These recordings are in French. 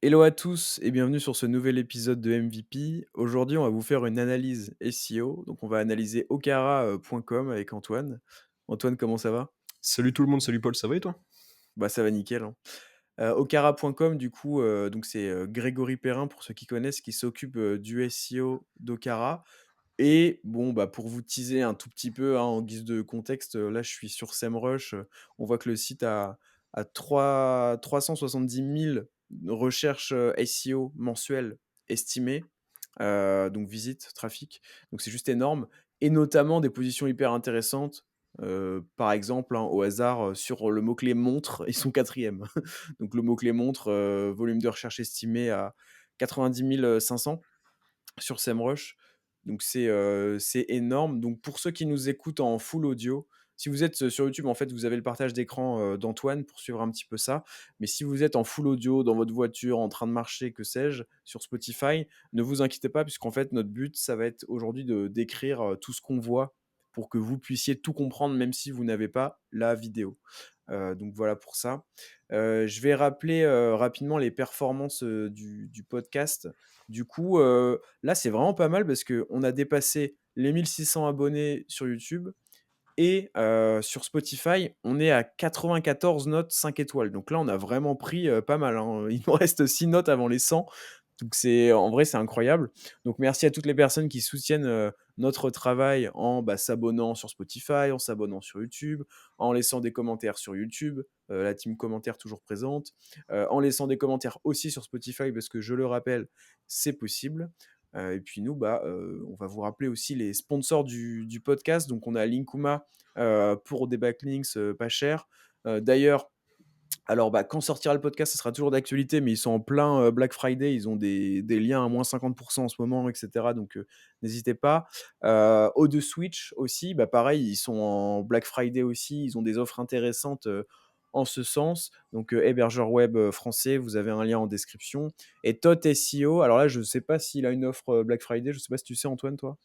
Hello à tous et bienvenue sur ce nouvel épisode de MVP. Aujourd'hui, on va vous faire une analyse SEO. Donc, on va analyser okara.com avec Antoine. Antoine, comment ça va? Salut tout le monde, salut Paul, ça va et toi? Bah, ça va nickel, hein. Okara.com, du coup, donc c'est Grégory Perrin, pour ceux qui connaissent, qui s'occupe du SEO d'Okara. Et bon, bah, pour vous teaser un tout petit peu, hein, en guise de contexte, là, je suis sur SEMrush. On voit que le site a 370 000 recherches SEO mensuelles estimées, donc visites, trafic. Donc c'est juste énorme et notamment des positions hyper intéressantes. Par exemple, hein, au hasard, sur le mot-clé montre, ils sont quatrième. Donc le mot-clé montre, volume de recherche estimé à 90 500 sur SEMrush. Donc c'est énorme. Donc pour ceux qui nous écoutent en full audio, si vous êtes, sur YouTube, en fait, vous avez le partage d'écran, d'Antoine pour suivre un petit peu ça. Mais si vous êtes en full audio, dans votre voiture, en train de marcher, que sais-je, sur Spotify, ne vous inquiétez pas puisqu'en fait, notre but, ça va être aujourd'hui de d'écrire, tout ce qu'on voit pour que vous puissiez tout comprendre, même si vous n'avez pas la vidéo. Donc voilà pour ça. Je vais rappeler, rapidement les performances, du podcast. Du coup, là, c'est vraiment pas mal parce qu'on a dépassé les 1 600 abonnés sur YouTube et sur Spotify, on est à 94 notes 5 étoiles. Donc là, on a vraiment pris, pas mal, hein. Il nous reste 6 notes avant les 100. Donc c'est en vrai, c'est incroyable. Donc merci à toutes les personnes qui soutiennent, notre travail en, bah, s'abonnant sur Spotify, en s'abonnant sur YouTube, en laissant des commentaires sur YouTube, la team commentaires toujours présente, en laissant des commentaires aussi sur Spotify parce que je le rappelle, c'est possible. Et puis nous, bah, on va vous rappeler aussi les sponsors du podcast. Donc on a Linkuma, pour des backlinks, pas chers. D'ailleurs, alors, bah, quand sortira le podcast, ça sera toujours d'actualité, mais ils sont en plein, Black Friday. Ils ont des liens à moins 50 en ce moment et cetera, donc n'hésitez pas. O2 Switch aussi, bah, pareil, ils sont en Black Friday aussi. Ils ont des offres intéressantes, en ce sens. Donc hébergeur web, français, vous avez un lien en description et Tot SEO, alors là, je ne sais pas s'il a une offre, Black Friday. Je ne sais pas si tu sais, Antoine, toi?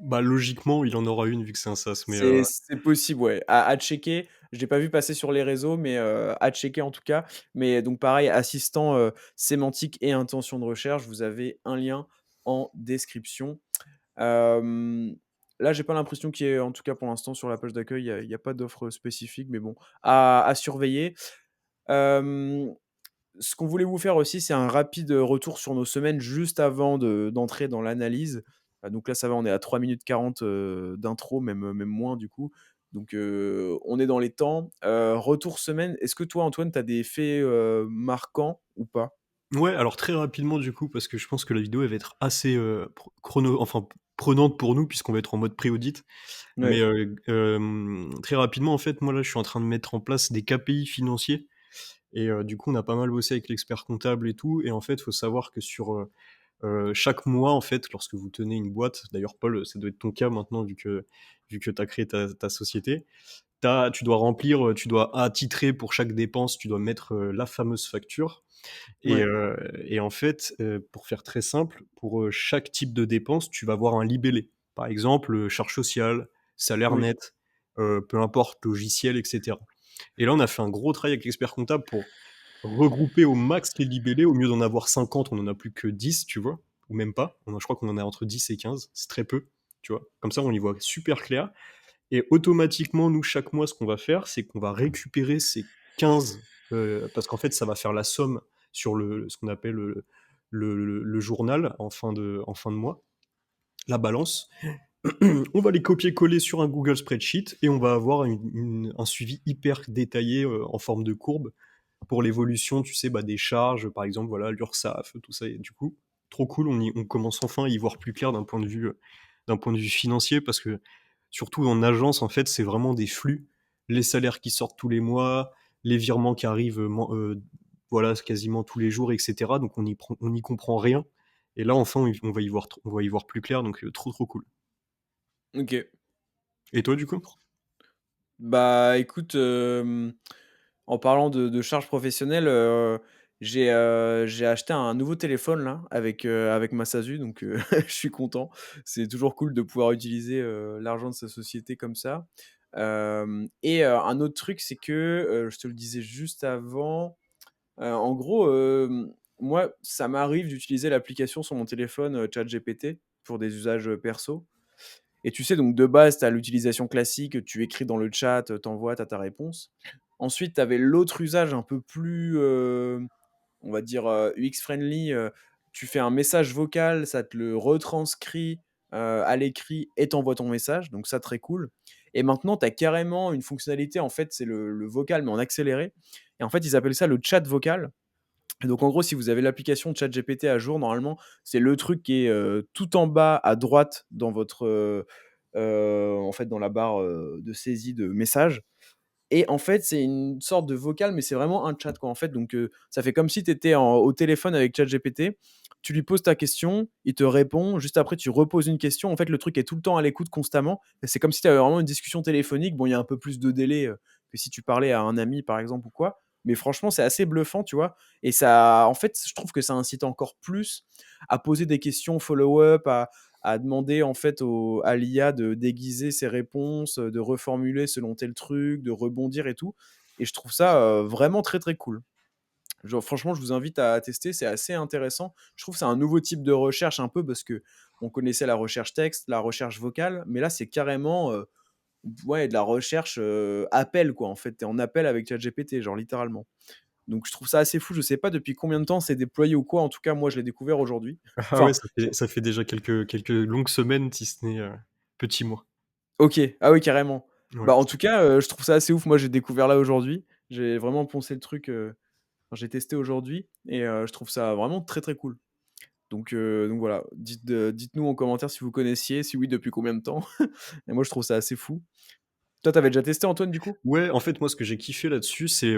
Bah, logiquement, il en aura une vu que c'est un SaaS, mais C'est possible, ouais. À checker. Je l'ai pas vu passer sur les réseaux, mais à checker en tout cas. Mais donc pareil, assistant, sémantique et intention de recherche, vous avez un lien en description. Hem, Là, j'ai pas l'impression qu'il y ait, en tout cas pour l'instant sur la page d'accueil, il y a pas d'offre spécifique, mais bon, à surveiller. Hem, Ce qu'on voulait vous faire aussi, c'est un rapide retour sur nos semaines juste avant d'entrer dans l'analyse. Donc là, ça va, on est à 3 minutes 40 d'intro, même moins du coup. Donc on est dans les temps. Retour semaine, est-ce que toi, Antoine, tu as des faits marquants ou pas? ouais, alors très rapidement du coup, parce que je pense que la vidéo elle va être assez, prenante pour nous puisqu'on va être en mode pré-audit. Mais, Ouais, très rapidement en fait, moi là, je suis en train de mettre en place des KPI financiers et du coup, on a pas mal bossé avec l'expert comptable et tout et en fait, il faut savoir que sur, chaque mois en fait, lorsque vous tenez une boîte, d'ailleurs Paul, ça doit être ton cas maintenant vu que tu as créé ta société. Tu dois remplir, tu dois attitrer pour chaque dépense, tu dois mettre, la fameuse facture ouais, et en fait, pour faire très simple, pour, chaque type de dépense, tu vas avoir un libellé. Par exemple, charges sociales, salaire oui, net, peu importe, logiciel et cetera et là, on a fait un gros travail avec l'expert comptable pour regrouper au max les libellés. Au mieux d'en avoir 50, on en a plus que 10, tu vois? Ou même pas. Je crois qu'on en a entre 10 et 15, c'est très peu, tu vois? Comme ça, on y voit super clair et automatiquement, nous, chaque mois, ce qu'on va faire, c'est qu'on va récupérer ces 15, parce qu'en fait, ça va faire la somme sur ce qu'on appelle le journal en fin de mois, la balance. On va les copier-coller sur un Google Spreadsheet et on va avoir un suivi hyper détaillé en forme de courbe pour l'évolution, tu sais, bah, des charges, par exemple, voilà, l'URSSAF, tout ça. Et du coup, trop cool, on commence enfin à y voir plus clair d'un point de vue financier, parce que surtout en agence, en fait, c'est vraiment des flux, les salaires qui sortent tous les mois, les virements qui arrivent, voilà, quasiment tous les jours, etc. Donc on n'y comprend rien. Et là, enfin, on va y voir plus clair, donc trop trop cool. OK. Et toi, du coup? Bah, écoute, en parlant de charges professionnelles, j'ai acheté un nouveau téléphone là avec ma SASU, donc je suis content. C'est toujours cool de pouvoir utiliser, l'argent de sa société comme ça. Et un autre truc, c'est que, je te le disais juste avant, en gros, moi, ça m'arrive d'utiliser l'application sur mon téléphone, ChatGPT pour des usages, perso. Et tu sais, donc de base, tu as l'utilisation classique, tu écris dans le chat, tu envoies, tu as ta réponse. Ensuite, tu avais l'autre usage un peu plus, on va dire, UX friendly, tu fais un message vocal, ça te le retranscrit, à l'écrit et t'envoie ton message, donc ça, très cool. Et maintenant, tu as carrément une fonctionnalité, en fait, c'est le vocal, mais en accéléré. Et en fait, ils appellent ça le chat vocal. Et donc en gros, si vous avez l'application ChatGPT à jour, normalement, c'est le truc qui est, tout en bas à droite dans votre, en fait, dans la barre, de saisie de messages. Et en fait, c'est une sorte de vocal, mais c'est vraiment un chat, quoi, en fait. Donc, ça fait comme si tu étais au téléphone avec ChatGPT. Tu lui poses ta question, il te répond. Juste après, tu reposes une question. En fait, le truc est tout le temps à l'écoute constamment. Et c'est comme si tu avais vraiment une discussion téléphonique. Bon, il y a un peu plus de délai que si tu parlais à un ami, par exemple, ou quoi. Mais franchement, c'est assez bluffant, tu vois. Et ça, en fait, je trouve que ça incite encore plus à poser des questions follow-up, à demander en fait à l'IA de déguiser ses réponses, de reformuler selon tel truc, de rebondir et tout. Et je trouve ça vraiment très très cool. Genre, franchement, je vous invite à tester, c'est assez intéressant. Je trouve que c'est un nouveau type de recherche un peu parce que on connaissait la recherche texte, la recherche vocale, mais là c'est carrément ouais, de la recherche appel quoi. En fait, tu es en appel avec ChatGPT, genre littéralement. Donc je trouve ça assez fou. Je sais pas depuis combien de temps c'est déployé ou quoi. En tout cas, moi je l'ai découvert aujourd'hui. Ah ouais, Enfin, ça fait déjà quelques longues semaines, si ce n'est, petits mois. OK. Ah oui, carrément. Ouais. Bah, en tout cas, je trouve ça assez ouf. Moi, j'ai découvert là aujourd'hui. J'ai vraiment poncé le truc, enfin, j'ai testé aujourd'hui et je trouve ça vraiment très, très cool. Donc voilà, dites-nous en commentaire si vous connaissiez, si oui, depuis combien de temps? Et moi, je trouve ça assez fou. Toi, tu avais déjà testé Antoine, du coup? Ouais, en fait, moi, ce que j'ai kiffé là-dessus, c'est,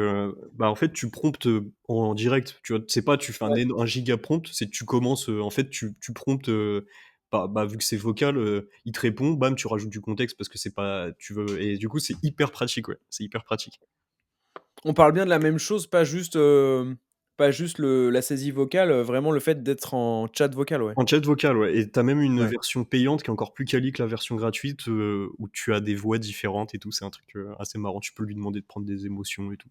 bah, en fait, tu promptes, en direct, tu vois? C'est pas tu fais Ouais. un giga prompt, c'est que tu commences, en fait, tu promptes, bah, vu que c'est vocal, il te répond, bam, tu rajoutes du contexte parce que c'est pas tu veux et du coup, c'est hyper pratique, ouais, c'est hyper pratique. On parle bien de la même chose, pas juste le la saisie vocale, vraiment le fait d'être en chat vocal, ouais. En chat vocal, ouais et tu as même une Ouais. version payante qui est encore plus quali que la version gratuite, où tu as des voix différentes et tout, c'est un truc, assez marrant. Tu peux lui demander de prendre des émotions et tout.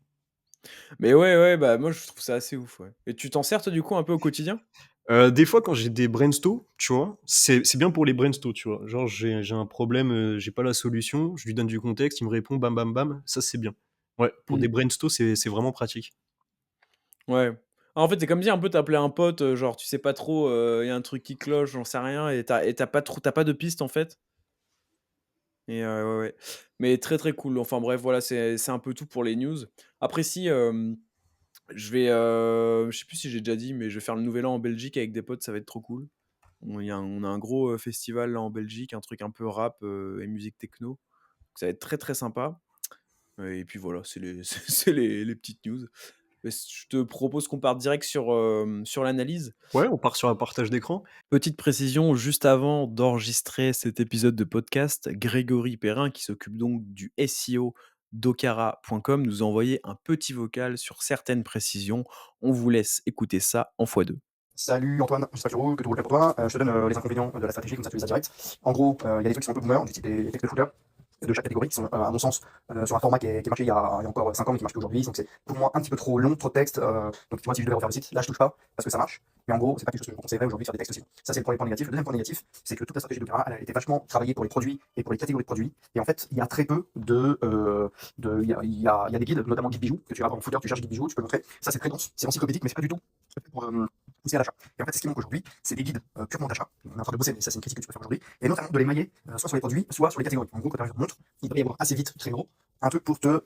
Mais ouais, ouais, bah, moi, je trouve ça assez ouf, ouais. Et tu t'en sers, toi, du coup, un peu au quotidien? Des fois, quand j'ai des brainstos, tu vois? C'est bien pour les brainstos, tu vois? Genre, j'ai un problème, j'ai pas la solution, je lui donne du contexte, il me répond bam, bam, bam, ça, c'est bien. Ouais, pour des Mmh. brainstos, c'est vraiment pratique. Ouais. En fait, c'est comme si un peu tu appelais un pote, genre tu sais pas trop, il y a un truc qui cloche, j'en sais rien et tu pas de piste en fait et ouais, ouais. Mais très, très cool. Enfin bref, voilà, c'est un peu tout pour les news. Après si, je sais plus si j'ai déjà dit, mais je vais faire le nouvel an en Belgique avec des potes, ça va être trop cool. On a un gros, festival là en Belgique, un truc un peu rap, et musique techno. Ça va être très, très sympa, et puis voilà, c'est les c'est les petites news. Je te propose qu'on parte direct sur l'analyse. Ouais, on part sur un partage d'écran. Petite précision, juste avant d'enregistrer cet épisode de podcast, Grégory Perrin, qui s'occupe donc du SEO d'Okara.com, nous a envoyé un petit vocal sur certaines précisions. On vous laisse écouter ça en x2. Salut Antoine, j'espère que tout roule bien pour toi. Je te donne les inconvénients de la stratégie, comme ça tu les as direct. En gros, il y a des trucs qui sont un peu boomers, du type des textes de footer de chaque catégorie qui sont, à mon sens, sur un format qui est marché il y a encore 5 ans mais qui marche plus aujourd'hui. Donc c'est pour moi un petit peu trop long, trop de texte. Donc tu vois, si je devais refaire le site, là je touche pas parce que ça marche. Mais en gros, c'est pas quelque chose que je me conseillerais aujourd'hui de faire des textes aussi. Ça c'est le premier point négatif. Le deuxième point négatif, c'est que toute la stratégie de Cara, elle a été vachement travaillée pour les produits et pour les catégories de produits. Et en fait, il y a très peu il y a des guides, notamment guide bijoux, que tu vas en footer, tu cherches guide bijoux, tu peux le montrer. Ça c'est très dense, c'est encyclopédique, mais c'est pas du tout fait pour pousser à l'achat. Et en fait, c'est ce qui manque aujourd'hui, c'est des guides purement d'achat. On est en train de bosser, mais ça c'est une critique que tu peux faire aujourd'hui. Et notamment de les mailler soit sur les produits, soit sur les catégories. En gros, quand tu arrives en montre, il doit y avoir assez vite, très gros, un truc pour te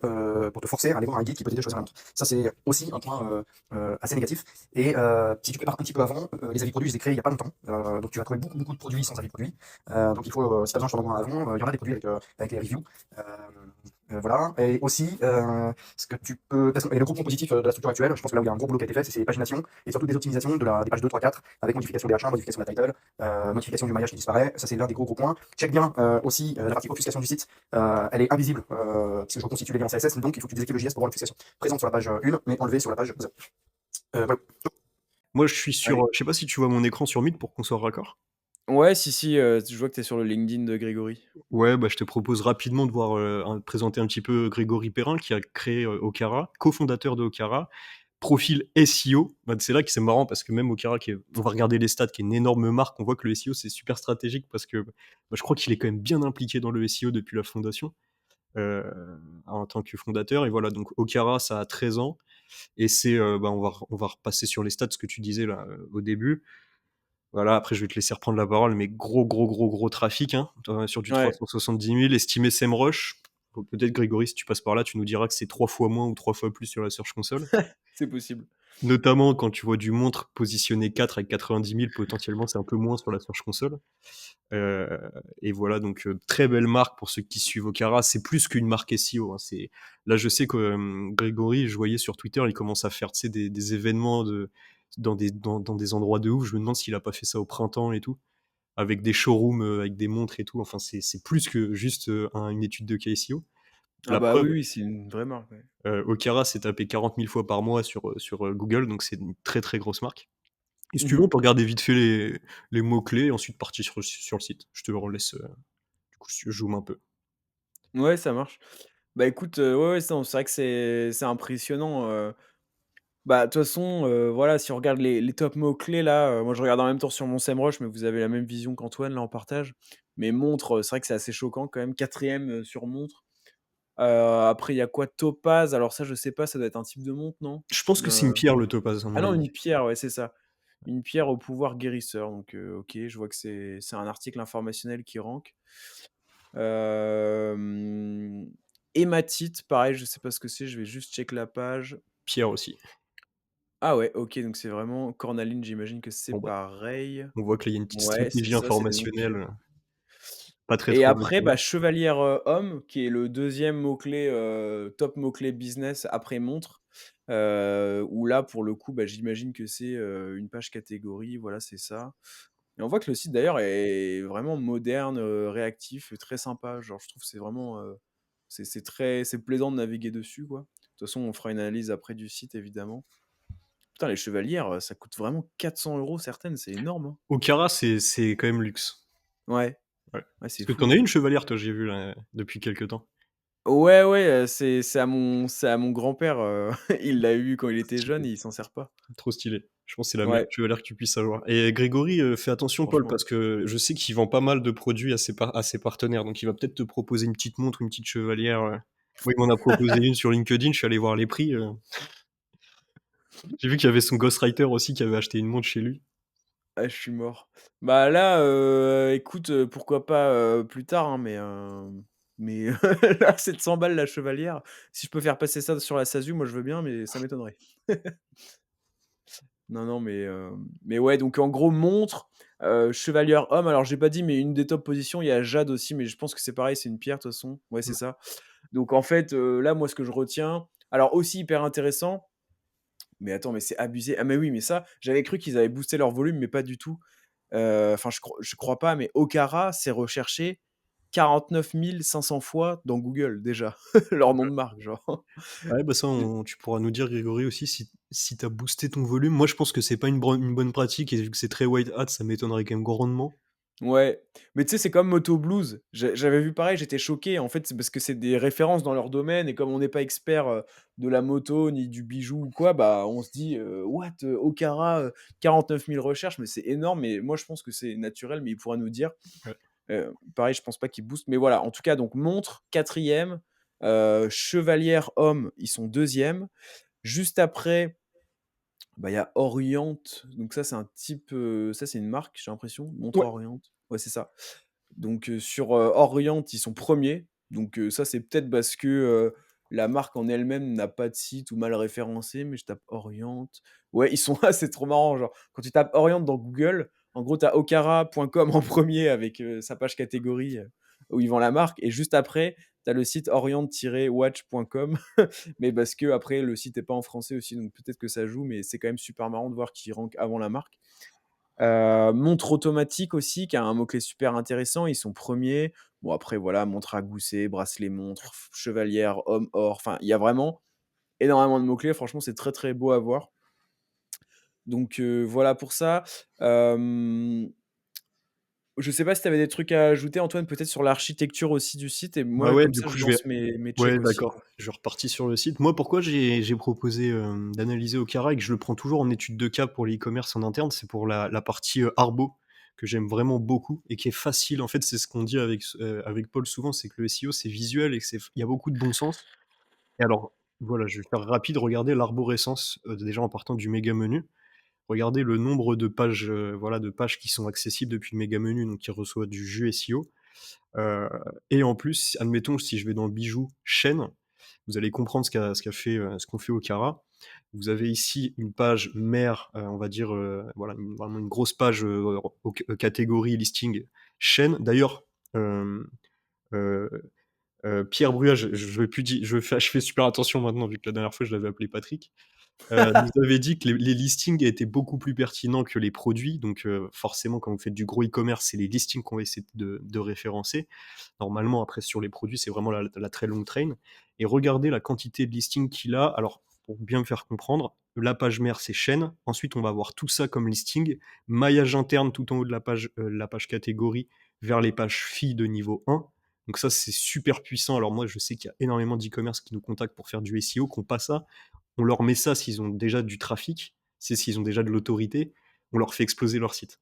forcer à aller voir un guide qui peut t'aider à choisir la montre. Ça c'est aussi un point assez négatif. Et si tu prépares un petit peu avant, les avis produits, je les ai créés il n'y a pas longtemps. Donc tu vas trouver beaucoup de produits sans avis produits. Donc il faut, si tu as besoin, je t'en envoie un avant. Il y en a des produits avec les reviews. Voilà. Et aussi, ce que tu peux. Et le gros point positif de la structure actuelle, je pense que là où il y a un gros boulot qui a été fait, c'est ces pagination et surtout des optimisations des pages 2, 3, 4, avec modification des H1, modification de la title, modification du maillage qui disparaît. Ça, c'est l'un des gros points. Check bien aussi la partie obfuscation du site. Elle est invisible, parce que je reconstitue les liens CSS, donc il faut que tu désactives le JS pour voir l'obfuscation. Présente sur la page 1, mais enlevée sur la page 0. Voilà. Moi, je suis sur, Allez. je sais pas si tu vois mon écran sur Meet pour qu'on soit raccord? Ouais, si, si, je vois que tu es sur le LinkedIn de Grégory. Ouais, bah, je te propose rapidement de voir, présenter un petit peu Grégory Perrin qui a créé, Okara, cofondateur de Okara. profil SEO, bah, c'est là que c'est marrant parce que même Okara, on va regarder les stats, qui est une énorme marque, on voit que le SEO c'est super stratégique parce que bah, je crois qu'il est quand même bien impliqué dans le SEO depuis la fondation, euh, en tant que fondateur. Et voilà, donc Okara, ça a 13 ans. Et c'est, bah, on va repasser sur les stats, ce que tu disais là au début. Voilà, après je vais te laisser reprendre la parole, mais gros trafic, hein, sur du Ouais, 370 000, estimé SEMrush. Peut-être Grégory, si tu passes par là, tu nous diras que c'est 3 fois moins ou 3 fois plus sur la Search Console. c'est possible. Notamment quand tu vois du montre positionné 4 avec 90 000, potentiellement c'est un peu moins sur la Search Console. Euh, et voilà, donc très belle marque pour ceux qui suivent Okara. C'est plus qu'une marque SEO, hein. Là, je sais que Grégory, je voyais sur Twitter, il commence à faire, tu sais, des événements dans des endroits de ouf. Je me demande s'il a pas fait ça au printemps et tout, avec des showrooms, avec des montres et tout. Enfin, c'est plus que juste une étude de cas SEO. Ah La bah preuve, oui, oui, c'est une vraie marque. Ouais. Okara s'est tapé 40 000 fois par mois sur Google, donc c'est une très grosse marque. Et si tu veux, on Mhm. peut regarder vite fait les mots-clés et ensuite partir sur le site. Je te le relaisse, du coup, si tu zoom un peu. Ouais, ça marche. Bah écoute, ouais, ouais, c'est vrai que c'est impressionnant. Bah, de toute façon, voilà, si on regarde les top mots-clés là, moi je regarde en même temps sur mon SEMrush, mais vous avez la même vision qu'Antoine là en partage. Mais montre, c'est vrai que c'est assez choquant quand même, 4e sur montre. Après il y a quoi? Topaz, alors ça je sais pas, ça doit être un type de montre, non? Je pense que c'est une Heu, pierre, le topaz, à mon ah non, avis. une pierre, ouais, c'est ça. Une pierre au pouvoir guérisseur, donc OK, je vois que c'est un article informationnel qui rank. Hem, Hématite, pareil, je sais pas ce que c'est, je vais juste check la page. Pierre aussi. Ah ouais, OK, donc c'est vraiment cornaline, j'imagine que c'est Bon, bah, pareil. on voit que là, il y a une petite Ouais, c'est stratégie ça, c'est des noms informationnelle, pas très et très après, naturelle. bah, chevalière, homme, qui est le deuxième mot-clé, top mot-clé business après montre, où là, pour le coup, bah, j'imagine que c'est, une page catégorie, voilà, c'est ça et on voit que le site d'ailleurs est vraiment moderne, réactif, très sympa. Genre, je trouve que c'est vraiment, c'est plaisant de naviguer dessus, quoi. De toute façon, on fera une analyse après du site, évidemment. Putain, les chevalières, ça coûte vraiment 400 € certaines, c'est énorme, hein. Okara, c'est quand même luxe. Ouais, Ouais. ouais, Parce c'est que fou, t'en as hein. une chevalière, toi, j'ai vu là, depuis quelques temps. Ouais, ouais, c'est à mon grand-père, il l'a eu quand il était jeune Stylé. et il s'en sert pas. Trop stylé. Je pense que c'est la meilleure Ouais, chevalière que tu puisses avoir. Et Grégory, fais attention, Paul, franchement. parce que je sais qu'il vend pas mal de produits à ses partenaires. Donc, il va peut-être te proposer une petite montre, une petite chevalière. Moi, il m'en a proposé une sur LinkedIn. Je suis allé voir les prix. J'ai vu qu'il y avait son ghostwriter aussi qui avait acheté une montre chez lui. Ah, je suis mort. Bah, là, écoute, pourquoi pas, plus tard, hein, mais là, 700 balles la chevalière. Si je peux faire passer ça sur la SASU, moi je veux bien, mais ça m'étonnerait. Non, non, mais ouais, donc en gros, montre, chevalière homme. Alors j'ai pas dit, mais une des top positions, il y a Jade aussi, mais je pense que c'est pareil, c'est une pierre de toute façon. Ouais, c'est Mm. ça. Donc en fait, là, moi, ce que je retiens alors aussi hyper intéressant, mais attends, mais c'est abusé. Ah mais oui, mais ça, j'avais cru qu'ils avaient boosté leur volume, mais pas du tout. Enfin, je crois pas, mais Okara, c'est recherché 49 500 fois dans Google déjà, leur nom de marque, genre. Ouais, bah ça, tu pourras nous dire, Grégory, aussi, si t'as boosté ton volume. Moi, je pense que c'est pas une bonne pratique, et vu que c'est très white hat, ça m'étonnerait quand même grandement. Ouais, mais tu sais, c'est comme Moto Blues. J'avais vu pareil, j'étais choqué. En fait, c'est parce que c'est des références dans leur domaine et comme on n'est pas expert, de la moto ni du bijou ou quoi, bah, on se dit, «What? Okara, 49 000 recherches», mais c'est énorme. Mais moi, je pense que c'est naturel, mais il pourra nous dire. Ouais. Pareil, je pense pas qu'ils boostent, mais voilà, en tout cas, donc montre, 4e, chevalière homme, ils sont 2e. Juste après, bah, il y a Orient, donc ça, c'est un type, ça, c'est une marque, j'ai l'impression, montre Ouais. Orient. Ouais, c'est ça. Donc sur, Orient, ils sont premiers. Donc ça, c'est peut-être parce que, la marque en elle-même n'a pas de site ou mal référencé, mais je tape Orient. Ouais, ils sont là, c'est trop marrant, genre, quand tu tapes Orient dans Google, en gros, tu as okara.com en premier avec, sa page catégorie, où ils vendent la marque et juste après, tu as le site orient-watch.com mais parce que après le site est pas en français aussi, donc peut-être que ça joue, mais c'est quand même super marrant de voir qu'ils rankent avant la marque. Montre automatique aussi, qui a un mot-clé super intéressant, ils sont premiers. Bon après voilà, montre à gousset, bracelet montre, chevalière, homme, or, enfin il y a vraiment énormément de mots-clés. Franchement, c'est très, très beau à voir. Donc voilà pour ça. Hem je sais pas si tu avais des trucs à ajouter Antoine, peut-être sur l'architecture aussi du site et Bah moi ouais, comme du ça coup, je je vais lance mes ouais, checks aussi. d'accord, je repartis sur le site. Moi, pourquoi j'ai proposé, d'analyser Okara et que je le prends toujours en étude de cas pour l'e-commerce en interne, c'est pour la partie, Arbo, que j'aime vraiment beaucoup et qui est facile. En fait, c'est ce qu'on dit avec Paul souvent, c'est que le SEO, c'est visuel et que c'est il y a beaucoup de bon sens. Et alors, voilà, je vais faire rapide, regardez l'arborescence, déjà en partant du méga menu. Regardez le nombre de pages, voilà, de pages qui sont accessibles depuis le méga menu, donc qui reçoit du jus SEO. Heu et en plus, admettons, si je vais dans le bijou chaîne, vous allez comprendre ce qu'on fait au Cara. Vous avez ici une page mère, on va dire, voilà, vraiment une grosse page, catégorie listing chaîne. D'ailleurs, hem, heu Pierre Bruat, je vais plus di je fais super attention maintenant vu que la dernière fois je l'avais appelé Patrick. Nous avait dit que les listings étaient beaucoup plus pertinents que les produits, donc forcément quand vous faites du gros e-commerce, c'est les listings qu'on va essayer de référencer. Normalement, après sur les produits, c'est vraiment la très longue train et regardez la quantité de listings qu'il a. Alors, pour bien me faire comprendre, la page mère, c'est chaîne. Ensuite, on va avoir tout ça comme listing, maillage interne tout en haut de la page catégorie vers les pages filles de niveau 1. Donc ça, c'est super puissant. Alors moi, je sais qu'il y a énormément d'e-commerce qui nous contactent pour faire du SEO, qui ont pas ça. On leur met ça s'ils ont déjà du trafic, c'est s'ils ont déjà de l'autorité, on leur fait exploser leur site.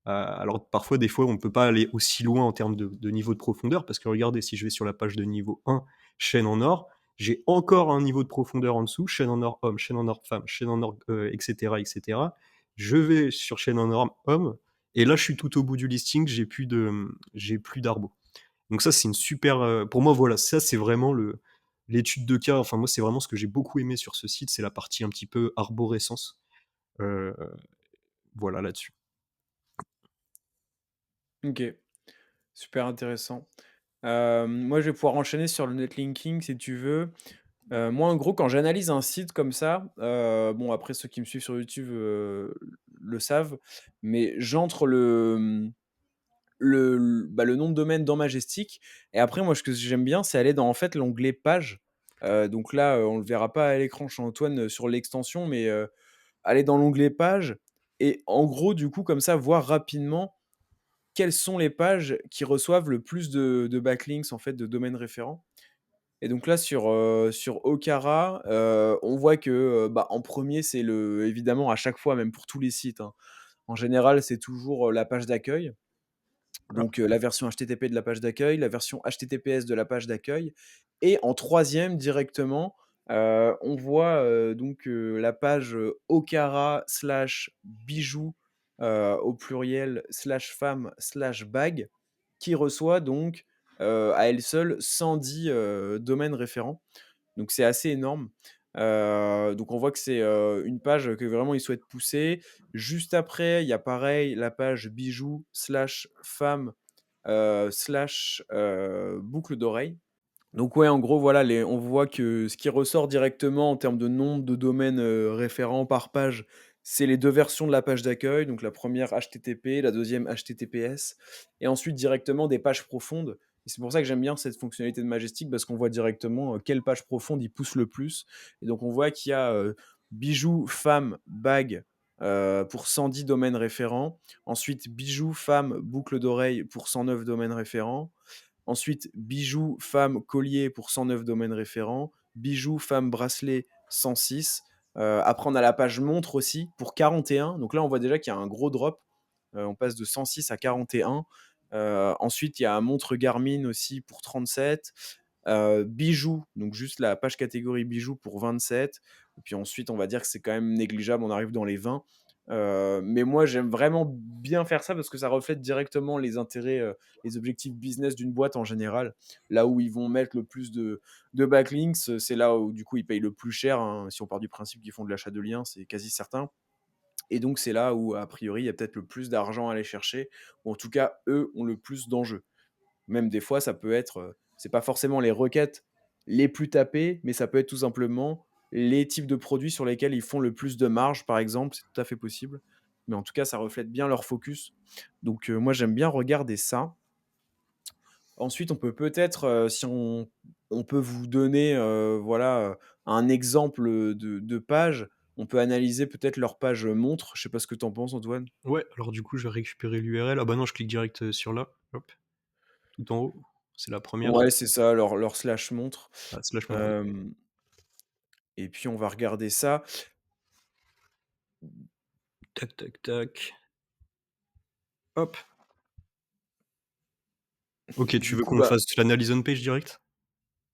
Alors parfois, des fois, on ne peut pas aller aussi loin en termes de niveau de profondeur, parce que regardez, si je vais sur la page de niveau 1, chaîne en or, j'ai encore un niveau de profondeur en dessous, chaîne en or homme, chaîne en or femme, chaîne en or, et cetera. Je vais sur chaîne en or homme, et là, je suis tout au bout du listing, j'ai plus d'arbo. Donc ça, c'est une super, pour moi, voilà, ça, c'est vraiment l'étude de cas. Enfin, moi, c'est vraiment ce que j'ai beaucoup aimé sur ce site, c'est la partie un petit peu arborescence. Heu, voilà, là-dessus. OK, super intéressant. Moi je vais pouvoir enchaîner sur le netlinking si tu veux. Moi en gros quand j'analyse un site comme ça, bon après ceux qui me suivent sur YouTube, le savent, mais j'entre le nom de domaine dans Majestic et après moi ce que j'aime bien c'est aller dans en fait l'onglet page. Donc là, on le verra pas à l'écran chez Antoine, sur l'extension, mais aller dans l'onglet page et en gros du coup comme ça voir rapidement quelles sont les pages qui reçoivent le plus de backlinks en fait de domaines référents. Et donc là sur Okara, on voit que, bah, en premier c'est le évidemment à chaque fois même pour tous les sites, hein, en général c'est toujours, la page d'accueil. Ah, Donc, la version HTTP de la page d'accueil, la version HTTPS de la page d'accueil et en troisième directement, on voit, donc, la page, okara/bijou, au pluriel, /femme/bag qui reçoit donc, à elle seule 110, domaines référents. Donc c'est assez énorme. Donc on voit que c'est, une page que vraiment ils souhaitent pousser. Juste après, il y a pareil la page bijoux/femme, boucle d'oreille. Donc ouais, en gros, voilà, on voit que ce qui ressort directement en termes de nombre de domaines, référents par page, c'est les 2 versions de la page d'accueil. Donc la première HTTP, la deuxième HTTPS et ensuite directement des pages profondes et c'est pour ça que j'aime bien cette fonctionnalité de Majestic parce qu'on voit directement, quelle page profonde il pousse le plus et donc on voit qu'il y a, bijoux, femme, bague, pour 110 domaines référents. Ensuite bijoux, femme, boucle d'oreille pour 109 domaines référents. Ensuite, bijoux, femmes, collier pour 109 domaines référents. Bijoux, femmes, bracelets, 106. Après, on a la page montre aussi pour 41. Donc là, on voit déjà qu'il y a un gros drop. On passe de 106 à 41. Ensuite, il y a montre Garmin aussi pour 37. Bijoux, donc juste la page catégorie bijoux pour 27. Et puis ensuite, on va dire que c'est quand même négligeable, on arrive dans les 20. Mais moi, j'aime vraiment bien faire ça parce que ça reflète directement les intérêts, les objectifs business d'une boîte en général. Là où ils vont mettre le plus de backlinks, c'est là où du coup ils payent le plus cher, hein. Si on part du principe qu'ils font de l'achat de liens, c'est quasi certain. Et donc c'est là où a priori il y a peut-être le plus d'argent à aller chercher, ou en tout cas eux ont le plus d'enjeux. Même des fois, ça peut être, c'est pas forcément les requêtes les plus tapées, mais ça peut être tout simplement les types de produits sur lesquels ils font le plus de marge, par exemple, c'est tout à fait possible. Mais en tout cas, ça reflète bien leur focus. Donc, moi, j'aime bien regarder ça. Ensuite, on peut peut-être, si on peut vous donner, voilà, un exemple, de page. On peut analyser peut-être leur page, montre. Je sais pas ce que tu en penses, Antoine? Ouais, alors du coup, je vais récupérer l'URL. Ah bah non, je clique direct, sur là, hop, tout en haut. C'est la première. Ouais, c'est ça, leur slash montre. Ah, slash montre, OK. Hem Et puis on va regarder ça. Tac, tac, tac. Hop. OK, tu Du veux coup, qu'on bah fasse l'analyse on page direct?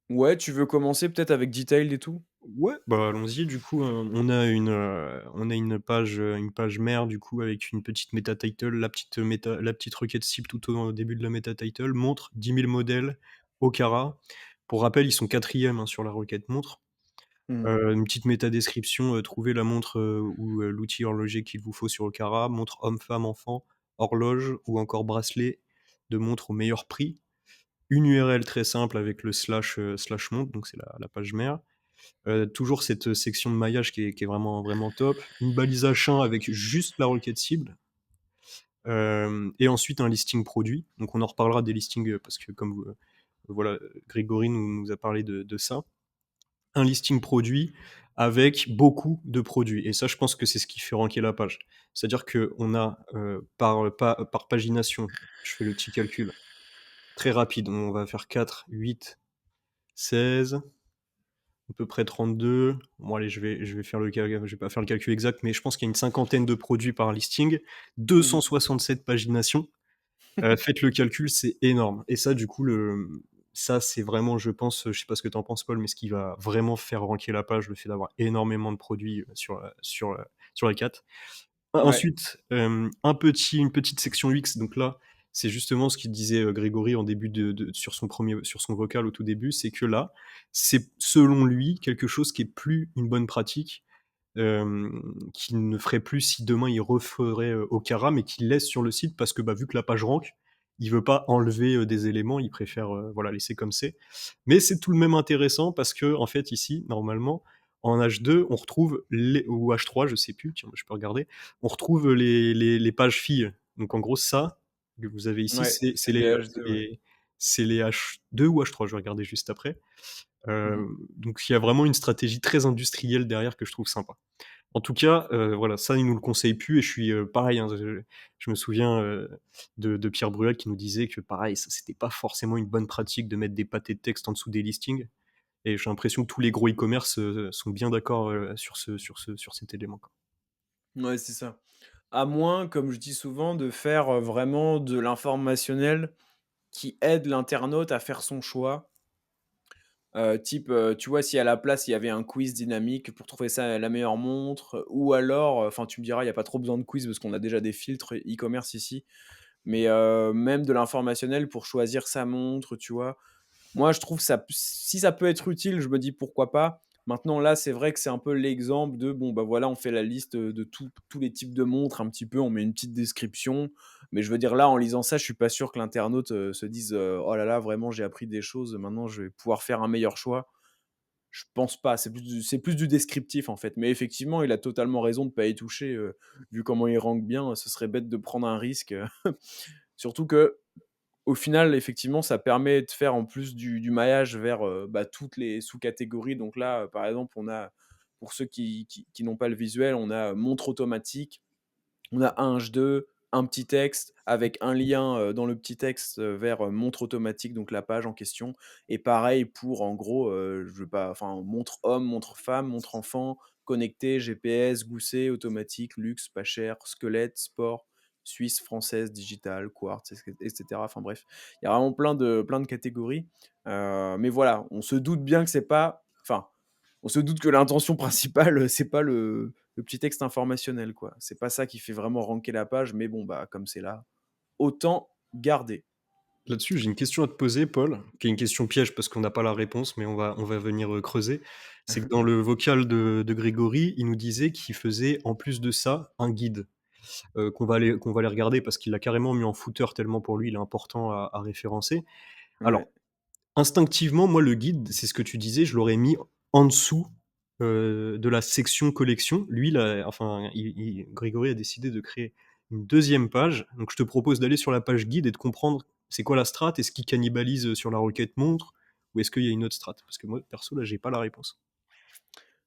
ouais, tu veux commencer peut-être avec detailed et tout? Ouais, bah, allons-y du coup, on a une page mère du coup avec une petite meta title, la petite requête cible tout au début de la meta title, montre 10 000 modèles au carat. Pour rappel, ils sont 4e, hein, sur la requête montre. Mmh. Une petite méta description, trouvez la montre, ou l'outil horloger qu'il vous faut sur Ocara, montre homme, femme, enfant, horloge ou encore bracelet de montre au meilleur prix. Une URL très simple avec le slash montre, donc c'est la page mère. Toujours cette section de maillage qui est vraiment vraiment top. Une balise H1 avec juste la requête cible, et ensuite un listing produit. Donc on en reparlera des listings, parce que comme, voilà, Grégory nous a parlé de ça. Un listing produit avec beaucoup de produits et ça, je pense que c'est ce qui fait ranker la page. C'est-à-dire qu'on a, par pagination, je fais le petit calcul très rapide, on va faire 4, 8, 16, à peu près 32. Bon allez, je vais faire je vais pas faire le calcul exact, mais je pense qu'il y a une cinquantaine de produits par listing, Mmh. 267 paginations. Faites le calcul, c'est énorme et ça, du coup, ça, c'est vraiment, je pense, je sais pas ce que tu en penses, Paul, mais ce qui va vraiment faire ranker la page, le fait d'avoir énormément de produits, sur la 4. Ouais. Ensuite, une petite section UX, donc là, c'est justement ce qu'il disait, Grégory en début sur son vocal au tout début, c'est que là, c'est selon lui quelque chose qui est plus une bonne pratique, qu'il ne ferait plus si demain il referait, Okara, mais qu'il laisse sur le site parce que, bah, vu que la page rank, il veut pas enlever, des éléments, il préfère, voilà, laisser comme c'est. Mais c'est tout de même intéressant parce que en fait, ici, normalement, en H2, on retrouve les ou H3, je sais plus, tiens, je peux regarder, on retrouve les pages filles. Donc en gros, ça que vous avez ici, Ouais, c'est c'est les H2, ouais. c'est les H2 ou H3, je vais regarder juste après. Mmh mh. Donc il y a vraiment une stratégie très industrielle derrière que je trouve sympa. En tout cas, voilà, ça, il nous le conseille plus et je suis, pareil, hein, je me souviens, de Pierre Bruel qui nous disait que pareil, ça, c'était pas forcément une bonne pratique de mettre des pâtés de texte en dessous des listings et j'ai l'impression que tous les gros e-commerce, sont bien d'accord, sur cet élément, quoi. Ouais, c'est ça. À moins, comme je dis souvent, de faire, vraiment de l'informationnel qui aide l'internaute à faire son choix. Type, tu vois, si à la place, il y avait un quiz dynamique pour trouver ça la meilleure montre, ou alors, enfin, tu me diras, il y a pas trop besoin de quiz parce qu'on a déjà des filtres e-commerce ici. Mais, même de l'informationnel pour choisir sa montre, tu vois? Moi, je trouve ça si ça peut être utile, je me dis: «Pourquoi pas?» Maintenant là, c'est vrai que c'est un peu l'exemple de, bon, bah, voilà, on fait la liste, de tous les types de montres un petit peu, on met une petite description. Mais je veux dire là, en lisant ça, je suis pas sûr que l'internaute, se dise, «Oh là là, vraiment j'ai appris des choses, maintenant je vais pouvoir faire un meilleur choix». Je pense pas, c'est plus du descriptif, en fait. Mais effectivement, il a totalement raison de pas y toucher, vu comment il rank bien, ce serait bête de prendre un risque, surtout que au final, effectivement, ça permet de faire en plus du maillage vers, bah, toutes les sous-catégories. Donc là, par exemple, on a pour ceux qui n'ont pas le visuel, on a, montre automatique, on a un H2, un petit texte avec un lien, dans le petit texte, vers, montre automatique, donc la page en question. Et pareil pour en gros, je veux pas enfin, montre homme, montre femme, montre enfant, connecté, GPS, gousset, automatique, luxe, pas cher, squelette, sport, suisse, française, digitale, quartz, et cetera. Enfin bref, il y a vraiment plein de catégories. Mais voilà, on se doute bien que c'est pas enfin, on se doute que l'intention principale, c'est pas le petit texte informationnel, quoi. C'est pas ça qui fait vraiment ranker la page, mais bon, bah, comme c'est là, autant garder. Là-dessus, j'ai une question à te poser, Paul, qui est une question piège parce qu'on n'a pas la réponse, mais on va venir, creuser. C'est que dans le vocal de Grégory, il nous disait qu'il faisait en plus de ça un guide. Qu'on va aller regarder parce qu'il l'a carrément mis en footer tellement pour lui il est important à référencer. Ouais, Alors, instinctivement, moi, le guide, c'est ce que tu disais, je l'aurais mis en dessous, de la section collection. Lui, Grégory a décidé de créer une deuxième page. Donc je te propose d'aller sur la page guide et de comprendre c'est quoi la strat? Est-ce qu'il cannibalise, sur la requête montre? Ou est-ce qu'il y a une autre strat? Parce que moi, perso, là, j'ai pas la réponse.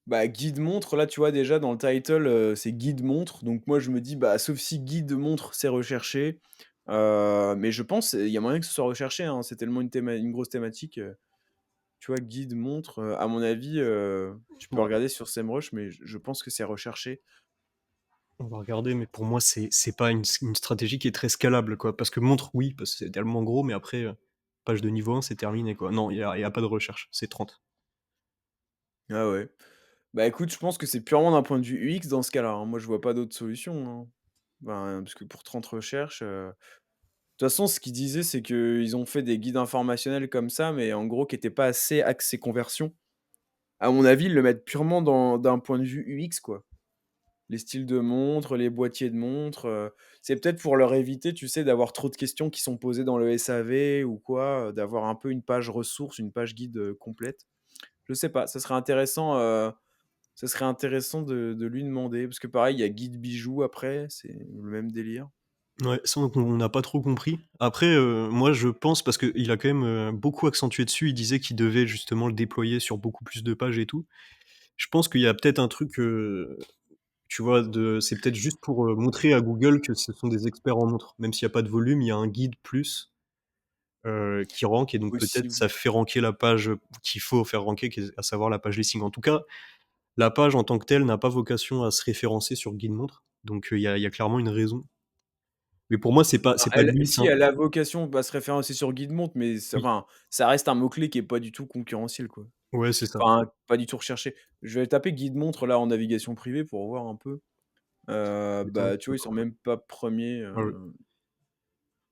Bah, guide montre, là, tu vois, déjà dans le title, c'est guide montre, donc moi je me dis, bah, sauf si guide montre, c'est recherché, mais je pense, il y a moyen que ce soit recherché, hein. C'est tellement une grosse thématique, tu vois? Guide montre, à mon avis, tu peux Ouais, regarder sur SEMrush, mais je pense que c'est recherché. on va regarder, mais pour moi, c'est pas une stratégie qui est très scalable, quoi. Parce que montre, oui, parce que c'est tellement gros, mais après, page de niveau 1, c'est terminé, quoi. Non, il y a pas de recherche, c'est 30. Ah ouais. Bah, écoute, je pense que c'est purement d'un point de vue UX dans ce cas-là, hein. Moi, je vois pas d'autre solution, hein. Ben, parce que pour 30 recherches, de toute façon, ce qu'ils disaient, c'est qu'ils ont fait des guides informationnels comme ça, mais en gros, qui étaient pas assez axés conversion. À mon avis, ils le mettent purement d'un point de vue UX, quoi. Les styles de montres, les boîtiers de montres, c'est peut-être pour leur éviter, tu sais, d'avoir trop de questions qui sont posées dans le SAV ou quoi, d'avoir un peu une page ressource, une page guide, complète. Je sais pas, ça serait intéressant de lui demander parce que pareil, il y a guide bijoux après, c'est le même délire. Ouais, ça, on n'a pas trop compris. Après, moi, je pense parce qu'il a quand même, beaucoup accentué dessus. Il disait qu'il devait justement le déployer sur beaucoup plus de pages et tout. Je pense qu'il y a peut-être un truc, tu vois, c'est peut-être juste pour, montrer à Google que ce sont des experts en montres. Même s'il y a pas de volume, il y a un guide plus, qui rank et donc peut-être Possible. ça fait ranker la page, qu'il faut faire ranker, à savoir la page listing. En tout cas, la page en tant que telle n'a pas vocation à se référencer sur Guide Montre, donc il y a clairement une raison. Mais pour moi, c'est pas Elle l'UX, si hein. elle a vocation à se référencer sur guide montre, mais Oui, ça reste un mot-clé qui est pas du tout concurrentiel, quoi. ouais, c'est ça. Enfin, pas du tout recherché. Je vais taper guide montre là en navigation privée pour voir un peu. Attends, Bah, tu vois, ils sont même pas premiers. ah ouais.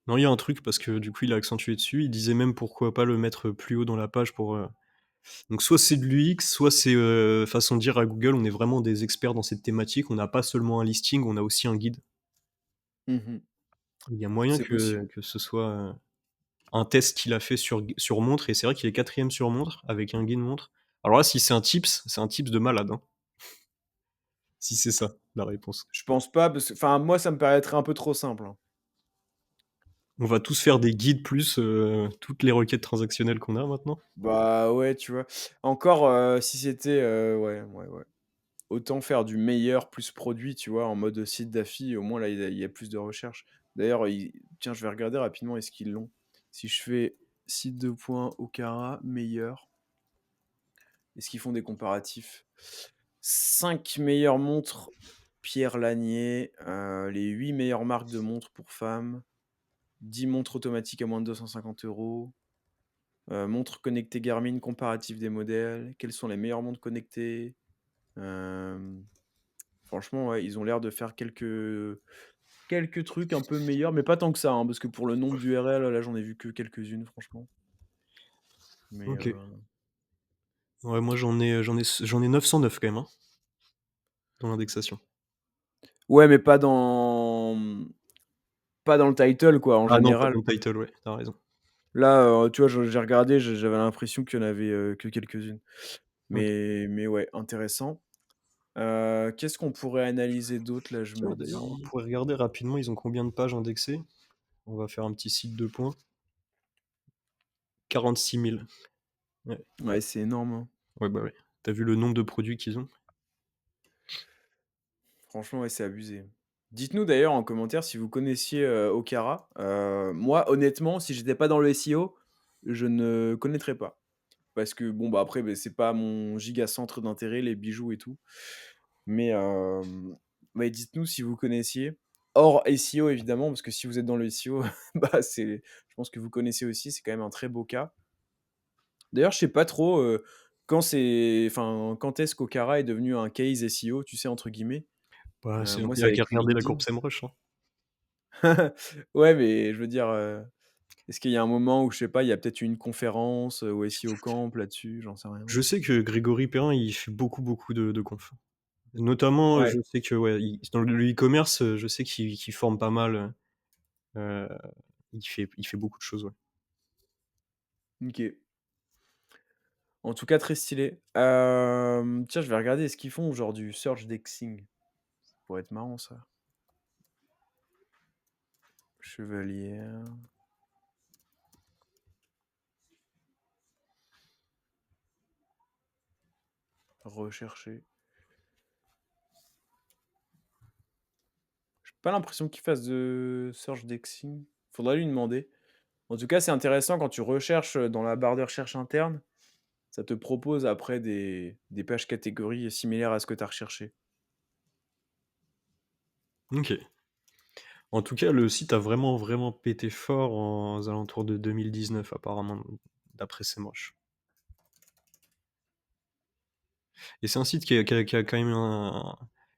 Non, il y a un truc parce que du coup, il a accentué dessus. Il disait même pourquoi pas le mettre plus haut dans la page pour, donc soit c'est de l'UX, soit c'est, façon de dire à Google: «On est vraiment des experts dans cette thématique, on n'a pas seulement un listing, on a aussi un guide». Mmh. Il y a moyen C'est que possible. ce soit, un test qu'il a fait sur montre et c'est vrai qu'il est 4e sur montre avec un guide montre. Alors là, si c'est un tips de malade, hein, si c'est ça, la réponse. Je pense pas parce que enfin, moi, ça me paraîtrait un peu trop simple, hein. On va tous faire des guides plus, toutes les requêtes transactionnelles qu'on a maintenant. Bah, ouais, tu vois? Encore, si c'était, ouais, ouais, ouais. Autant faire du meilleur plus produit, tu vois? En mode site d'affi, au moins là, il y a plus de recherche. D'ailleurs, tiens, je vais regarder rapidement, est-ce qu'ils l'ont? Si je fais site de points Okara, meilleur, est-ce qu'ils font des comparatifs? 5 meilleures montres Pierre Lanier, les 8 meilleures marques de montres pour femmes, 10 montres automatiques à moins de 250 €, montres connectées Garmin, comparatif des modèles, quelles sont les meilleures montres connectées? Hem Franchement, ouais, ils ont l'air de faire quelques trucs un peu meilleurs, mais pas tant que ça, hein, parce que pour le nombre d'URL, là, j'en ai vu que quelques-unes, franchement. Mais, OK. Ouais, moi j'en ai 909 quand même, hein, dans l'indexation. ouais, mais pas dans le title, quoi, en Ah non, pas général. dans le title, ouais, tu raison. Là, tu vois, j'ai regardé, j'avais l'impression qu'il y en avait, que quelques-unes. OK. Mais ouais, intéressant. Qu'est-ce qu'on pourrait analyser d'autre, là, je Tiens, me d'ailleurs, on dis? pourrait regarder rapidement, ils ont combien de pages indexées? On va faire un petit site de points. 46 000. Ouais, Ouais, c'est énorme, hein. ouais, bah, ouais. Tu vu le nombre de produits qu'ils ont? Franchement, ouais, c'est abusé. Dites-nous d'ailleurs en commentaire si vous connaissiez, Okara. Moi, honnêtement, si j'étais pas dans le SEO, je ne connaîtrais pas. Parce que bon, bah, après, beh, c'est pas mon giga centre d'intérêt, les bijoux et tout. Mais, ouais, dites-nous si vous connaissiez. Hors SEO évidemment, parce que si vous êtes dans le SEO, bah, je pense que vous connaissez aussi, c'est quand même un très beau cas. D'ailleurs, je sais pas trop, quand est-ce qu'Okara est devenu un «case SEO», tu sais, entre guillemets? Bah, Moi, il y c'est a qu'à avec regarder la LinkedIn. courbe SEMrush, hein. Ouais, mais je veux dire, est-ce qu'il y a un moment où, je sais pas, il y a peut-être une conférence, au SEO Camp là-dessus? J'en sais rien. Je sais que Grégory Perrin, il fait beaucoup, beaucoup de conf. Notamment, Ouais, je sais que, ouais, dans le e-commerce, je sais qu'il forme pas mal, heu, il fait beaucoup de choses, ouais. OK. En tout cas, très stylé. Tiens, je vais regarder, est-ce qu'ils font genre du search dexing? Ça pourrait être marrant ça. Chevalière. Rechercher. J'ai pas l'impression qu'il fasse de search indexing. Faudrait lui demander. En tout cas, c'est intéressant quand tu recherches dans la barre de recherche interne, ça te propose après des pages catégories similaires à ce que tu as recherché. OK. En tout cas, le site a vraiment, vraiment pété fort aux alentours de 2019 apparemment, d'après Semrush. Et c'est un site qui a quand même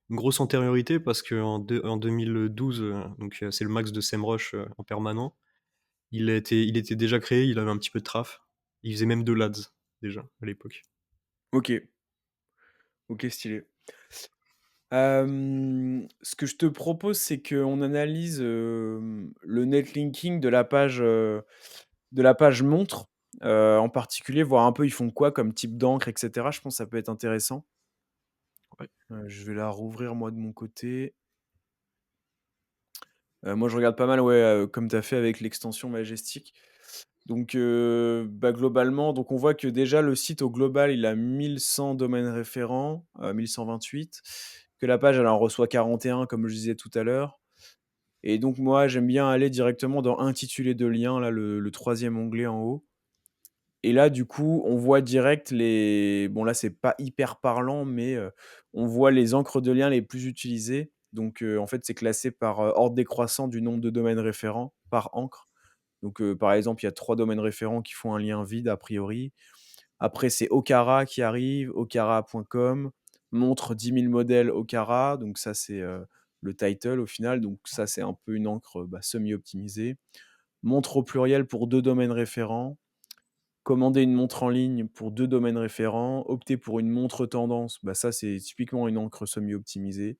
une grosse antériorité parce qu'en en 2012, donc c'est le max de Semrush, en permanent. Il était déjà créé, il avait un petit peu de traf. Il faisait même de l'Ads déjà à l'époque. OK. OK, stylé. Ce que je te propose, c'est qu'on analyse, le netlinking de la page montre, en particulier, voir un peu ils font quoi comme type d'encre et cetera. Je pense que ça peut être intéressant. Ouais. Je vais la rouvrir moi de mon côté. Moi je regarde pas mal, ouais, comme tu as fait avec l'extension Majestic. Donc, bah, globalement, donc on voit que déjà le site au global, il a 1100 domaines référents, 1128, que la page elle en reçoit 41 comme je disais tout à l'heure. Et donc moi j'aime bien aller directement dans intitulé de lien, là le 3e onglet en haut. Et là du coup, on voit direct les bon là c'est pas hyper parlant, mais, on voit les encres de lien les plus utilisées. Donc, en fait c'est classé par, ordre décroissant du nombre de domaines référents par encre. Donc, par exemple, il y a 3 domaines référents qui font un lien vide a priori. Après, c'est Okara qui arrive, okara.com, montre 10 000 modèles Okara, donc ça, c'est, le title au final, donc ça, c'est un peu une encre, bah, semi-optimisée. Montre au pluriel pour 2 domaines référents. Commander une montre en ligne pour 2 domaines référents. Opter pour une montre tendance, bah, ça, c'est typiquement une encre semi-optimisée.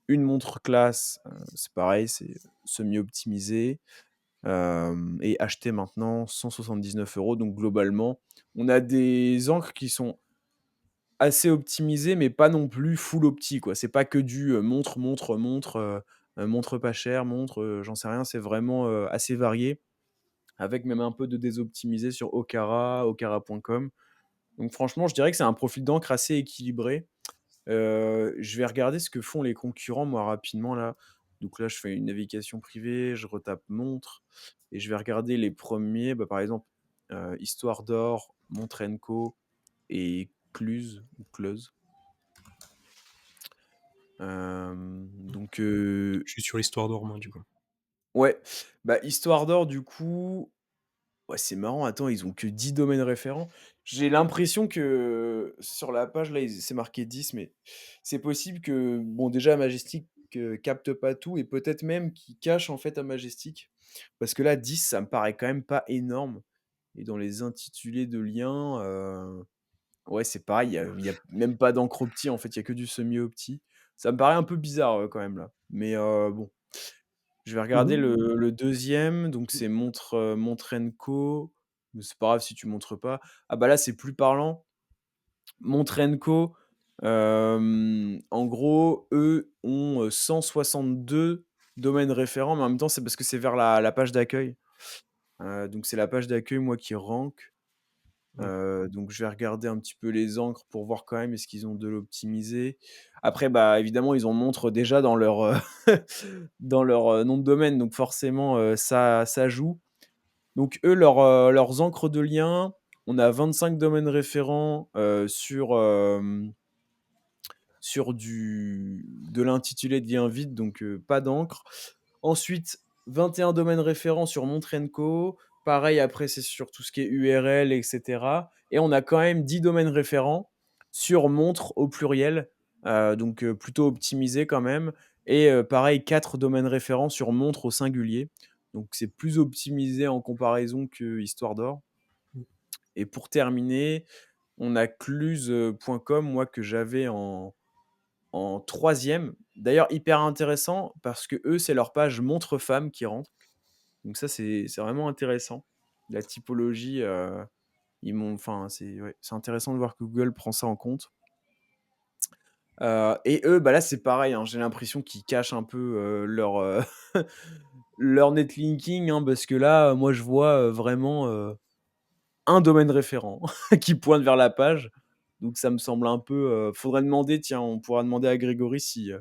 Une montre classe, c'est pareil, c'est semi-optimisé. Et acheter maintenant 179 €. Donc globalement, on a des encres qui sont assez optimisées, mais pas non plus full opti, quoi. C'est pas que du, montre, montre, montre, montre pas chère, montre, j'en sais rien. C'est vraiment, assez varié, avec même un peu de désoptimisé sur Okara, okara.com. Donc franchement, je dirais que c'est un profil d'encre assez équilibré. Je vais regarder ce que font les concurrents, moi, rapidement, là. Donc là, je fais une navigation privée, je retape montre et je vais regarder les premiers. Bah, par exemple, Histoire d'or, Montre Co et Cluse ou Close. Donc, Je suis sur l'histoire d'or, moi, du coup. ouais, bah, Histoire d'or, du coup, ouais, c'est marrant. Attends, ils ont que 10 domaines référents. J'ai l'impression que sur la page, là, c'est marqué 10, mais c'est possible que, bon, déjà, Majestic capte pas tout et peut-être même qu'il cache en fait à Majestic. Parce que là, 10, ça me paraît quand même pas énorme. Et dans les intitulés de liens, ouais, c'est pareil, il y a même pas d'encre opti, en fait, il y a que du semi-opti. Ça me paraît un peu bizarre quand même là. Mais bon. Je vais regarder le 2e, donc c'est Montre Co. Mais c'est pas grave si tu montres pas. Ah bah là, c'est plus parlant. Montre Co, en gros, eux ont, 162 domaines référents, mais en même temps, c'est parce que c'est vers la page d'accueil. Donc c'est la page d'accueil, moi, qui rank. Ouais. Donc je vais regarder un petit peu les encres pour voir quand même est-ce qu'ils ont de l'optimisé. Après, bah, évidemment, ils en montrent déjà dans leur, dans leur, nom de domaine, donc forcément, ça joue. Donc eux, leurs encres de lien, on a 25 domaines référents, sur de l'intitulé de lien vide, donc pas d'encre. Ensuite, 21 domaines référents sur Montre Co. Pareil, après, c'est sur tout ce qui est URL, etc. Et on a quand même 10 domaines référents sur Montre au pluriel, donc plutôt optimisé quand même. Et pareil, 4 domaines référents sur Montre au singulier. Donc c'est plus optimisé en comparaison que Histoire d'or. Et pour terminer, on a cluse.com, moi, que j'avais en 3e. D'ailleurs, hyper intéressant parce que eux, c'est leur page montre femme qui rentre. Donc ça, c'est vraiment intéressant. La typologie, enfin, c'est intéressant de voir que Google prend ça en compte. Et eux, bah là, c'est pareil, hein, j'ai l'impression qu'ils cachent un peu leur netlinking, hein, parce que là, moi, je vois vraiment un domaine référent qui pointe vers la page. Donc ça me semble un peu, faudrait demander, tiens, on pourra demander à Grégory si,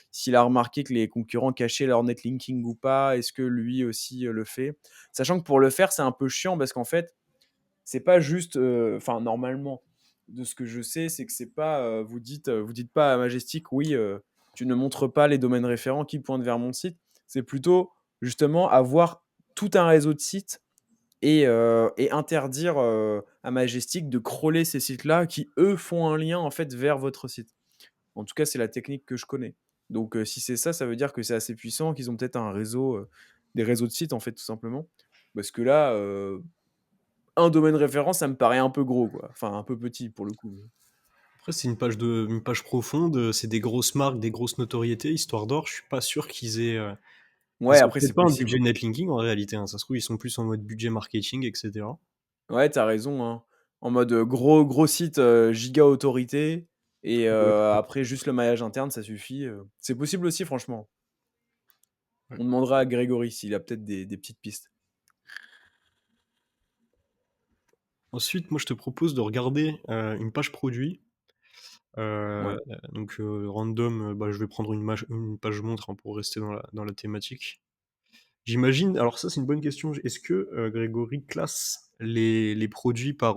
s'il a remarqué que les concurrents cachaient leur netlinking ou pas. Est-ce que lui aussi, le fait? Sachant que pour le faire, c'est un peu chiant parce qu'en fait, c'est pas juste, enfin normalement, de ce que je sais, c'est que c'est pas, vous dites pas à Majestic: «Oui, tu ne montres pas les domaines référents qui pointent vers mon site». C'est plutôt justement avoir tout un réseau de sites et interdire, à Majestic de crawler ces sites-là qui, eux, font un lien en fait vers votre site. En tout cas, c'est la technique que je connais. Donc, si c'est ça, ça veut dire que c'est assez puissant, qu'ils ont peut-être un réseau, des réseaux de sites en fait, tout simplement. Parce que là, un domaine référent, ça me paraît un peu gros, quoi. Enfin, un peu petit pour le coup. Après, c'est une page profonde, c'est des grosses marques, des grosses notoriétés, Histoire d'Or. Je suis pas sûr qu'ils aient. Ouais, Ils ont après, peut-être c'est pas un possible, budget hein. netlinking en réalité, hein. Ça se trouve, ils sont plus en mode budget marketing, etc. Ouais, t'as raison, hein. En mode, gros site, giga autorité et Ouais, après juste le maillage interne, ça suffit, c'est possible aussi franchement. ouais. On demandera à Grégory s'il a peut-être des petites pistes. Ensuite, moi, je te propose de regarder une page produit. Ouais. Donc, random, bah, je vais prendre une page montre, hein, pour rester dans la thématique. J'imagine, alors ça, c'est une bonne question. Est-ce que Grégory classe les produits par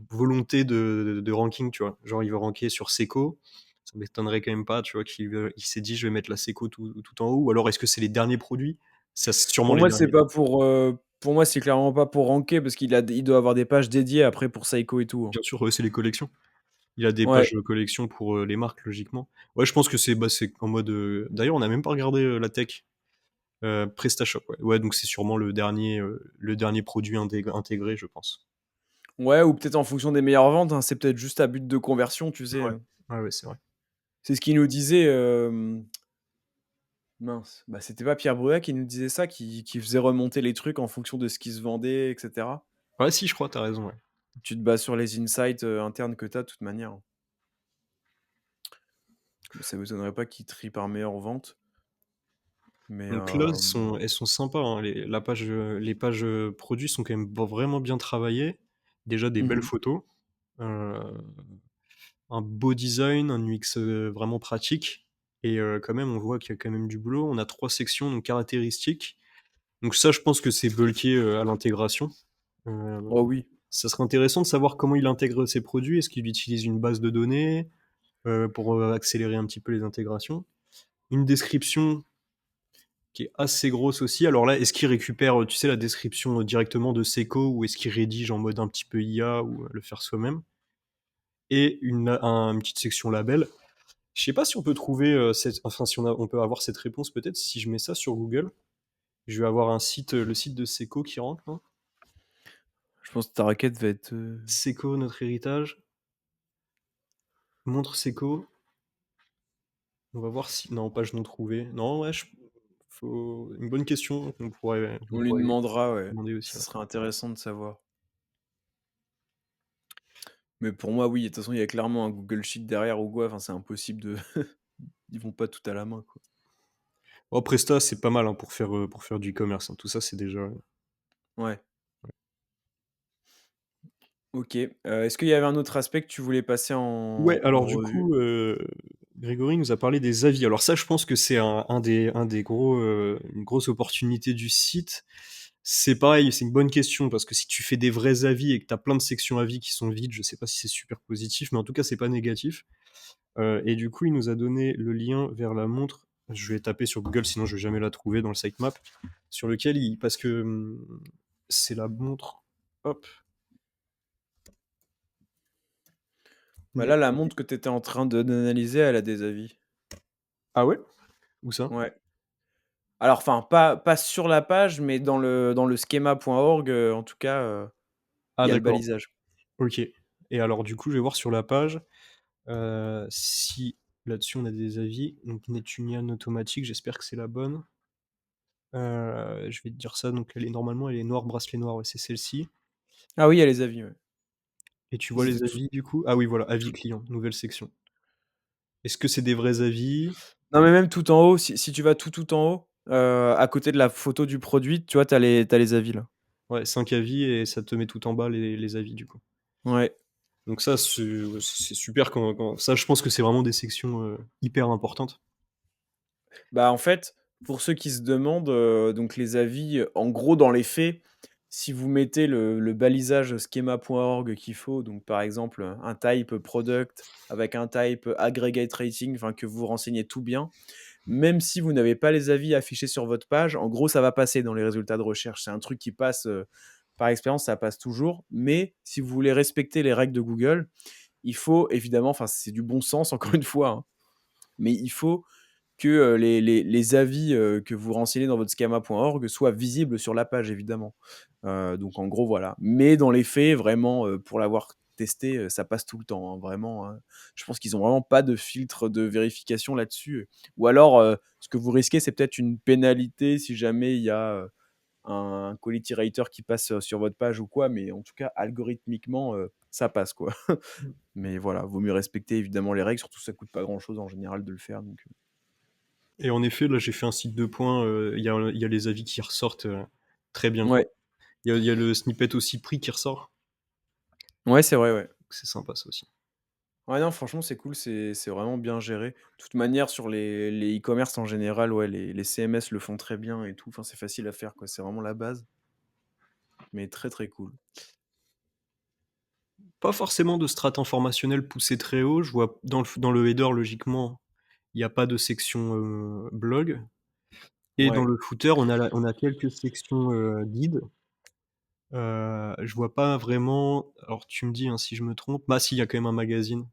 volonté de ranking, tu vois? Genre, il veut ranker sur Seco. Ça m'étonnerait quand même pas, tu vois, il s'est dit: «Je vais mettre la Seco tout en haut», ou alors est-ce que c'est les derniers produits? Ça, c'est sûrement Pour les moi, c'est derniers. pas pour moi, c'est clairement pas pour ranker parce il doit avoir des pages dédiées après pour Saiko et tout, hein. Bien sûr, c'est les collections. Il a des Ouais. pages, collections pour, les marques, logiquement. Ouais, je pense que c'est en mode, d'ailleurs, on n'a même pas regardé, la tech. PrestaShop, ouais. Ouais, donc c'est sûrement le dernier produit intégré, je pense. Ouais, ou peut-être en fonction des meilleures ventes, hein, c'est peut-être juste à but de conversion, tu sais, Ouais. Ouais, ouais, c'est vrai. c'est ce qu'il nous disait, mince, bah, c'était pas Pierre Bruat qui nous disait ça, qui faisait remonter les trucs en fonction de ce qui se vendait et cetera? Ouais, si, je crois, tu as raison, ouais. Tu te bases sur les insights, internes que tu as de toute manière, hein. Ça m'étonnerait pas qu'il trie par meilleure vente, mais Donc là, elles sont sympas, hein, les pages, produits sont quand même vraiment bien travaillées. Déjà des belles mmh photos, heu, un beau design, un UX, vraiment pratique, et quand même, on voit qu'il y a quand même du boulot. On a 3 sections, donc caractéristiques. Donc ça, je pense que c'est bulké, à l'intégration. Heu, Oh oui. Ça serait intéressant de savoir comment il intègre ses produits. Est-ce qu'il utilise une base de données, pour, accélérer un petit peu les intégrations? Une description qui est assez grosse aussi. Alors là, est-ce qu'il récupère, tu sais, la description, directement de Seco, ou est-ce qu'il rédige en mode un petit peu IA, ou, le faire soi-même? Et une petite section label. Je sais pas si on peut trouver, enfin, si on peut avoir cette réponse peut-être si je mets ça sur Google. Je vais avoir un site, le site de Seco qui rentre là. Je pense que ta requête va être, Seco, notre héritage. Montre Seco. On va voir si non, page non trouvée. Non, ouais, faut une bonne question qu'on on lui pourrait demandera, ouais. demander aussi, Ce ouais. serait intéressant de savoir. Mais pour moi, oui, de toute façon, il y a clairement un Google Sheet derrière ou quoi, enfin, c'est impossible de ils vont pas tout à la main, quoi. Oh, Presta, c'est pas mal, hein, pour faire du e-commerce, hein. Tout ça, c'est déjà. Ouais, OK. Est-ce qu'il y avait un autre aspect que tu voulais passer Ouais, en alors du revue? coup, Grégory nous a parlé des avis. Alors ça, je pense que c'est un des gros, une grosse opportunité du site. C'est pareil, c'est une bonne question parce que si tu fais des vrais avis et que tu as plein de sections avis qui sont vides, je sais pas si c'est super positif, mais en tout cas, c'est pas négatif. Et du coup, il nous a donné le lien vers la montre. Je vais taper sur Google, sinon je vais jamais la trouver dans le sitemap, sur lequel parce que, c'est la montre, hop, Bah, mais là, la montre que tu étais en train de d'analyser, elle a des avis. ah ouais? Où ça? Ouais. Alors, enfin, pas sur la page, mais dans le schema.org, en tout cas, il Ah y a le d'accord, balisage. OK. Et alors du coup, je vais voir sur la page, si là-dessus on a des avis. Donc Netunian automatique, j'espère que c'est la bonne. Je vais te dire ça, donc elle est noire, bracelet noir, ouais, c'est celle-ci. Ah oui, il y a les avis, ouais. Et tu vois Ils les étaient tous avis du coup? Ah oui, voilà, avis client, nouvelle section. Est-ce que c'est des vrais avis? non, mais même tout en haut, si tu vas tout en haut, à côté de la photo du produit, tu vois, tu as les avis, là. Ouais, 5 avis, et ça te met tout en bas les avis du coup. Ouais. Donc ça, c'est super quand ça, je pense que c'est vraiment des sections, hyper importantes. Bah, en fait, pour ceux qui se demandent, donc les avis, en gros, dans les faits, si vous mettez le balisage schema.org qu'il faut, donc par exemple, un type product avec un type aggregate rating, enfin que vous renseignez tout bien, même si vous n'avez pas les avis affichés sur votre page, en gros, ça va passer dans les résultats de recherche. C'est un truc qui passe, par expérience, ça passe toujours. Mais si vous voulez respecter les règles de Google, il faut évidemment, enfin, c'est du bon sens, encore une fois, hein, mais il faut que les avis que vous renseignez dans votre schema.org soient visibles sur la page, évidemment. Donc en gros, voilà. Mais dans les faits, vraiment, pour l'avoir testé, ça passe tout le temps, hein, vraiment. Hein. Je pense qu'ils ont vraiment pas de filtre de vérification là-dessus. Ou alors, ce que vous risquez, c'est peut-être une pénalité si jamais il y a un quality rater qui passe sur votre page ou quoi. Mais en tout cas, algorithmiquement, ça passe, quoi. Mmh. Mais voilà, vaut mieux respecter évidemment les règles. Surtout, ça coûte pas grand-chose en général de le faire. Donc, Et en effet, là, j'ai fait un site de points, il y a les avis qui ressortent, très bien, quoi. ouais. Il y a le snippet aussi prix qui ressort, Ouais, c'est vrai, ouais. donc c'est sympa ça aussi. Ouais, non, franchement, c'est cool, c'est vraiment bien géré. De toute manière, sur les e-commerce en général, ouais, les CMS le font très bien et tout. Enfin, c'est facile à faire, quoi. C'est vraiment la base, mais très, très cool. Pas forcément de strate informationnelle poussée très haut, je vois dans le header logiquement, il y a pas de section, blog, et dans Ouais. le footer, on a quelques sections, guides. Je vois pas vraiment, alors tu me dis, hein, si je me trompe. Bah si, il y a quand même un magazine,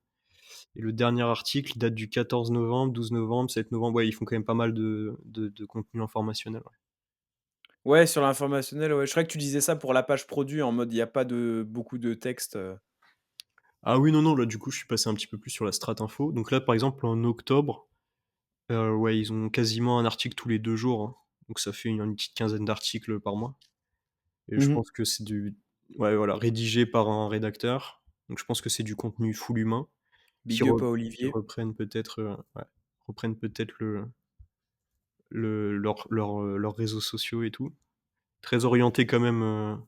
et le dernier article, il date du 14 novembre, 12 novembre, 7 novembre. Ouais, ils font quand même pas mal de contenu informationnel, ouais. Ouais, sur l'informationnel, ouais. Je crois que tu disais ça pour la page produit, en mode il y a pas de beaucoup de texte. Ah oui, non, non, là, du coup, je suis passé un petit peu plus sur la strat info. Donc là, par exemple, en octobre, ouais, ils ont quasiment un article tous les 2 jours, hein. Donc ça fait une petite quinzaine d'articles par mois, et je Mmh. pense que c'est ouais, voilà, rédigé par un rédacteur. Donc je pense que c'est du contenu full humain qui Big up re à qui Olivier. reprennent peut-être, ouais, reprennent peut-être leurs réseaux sociaux et tout. Très orienté quand même,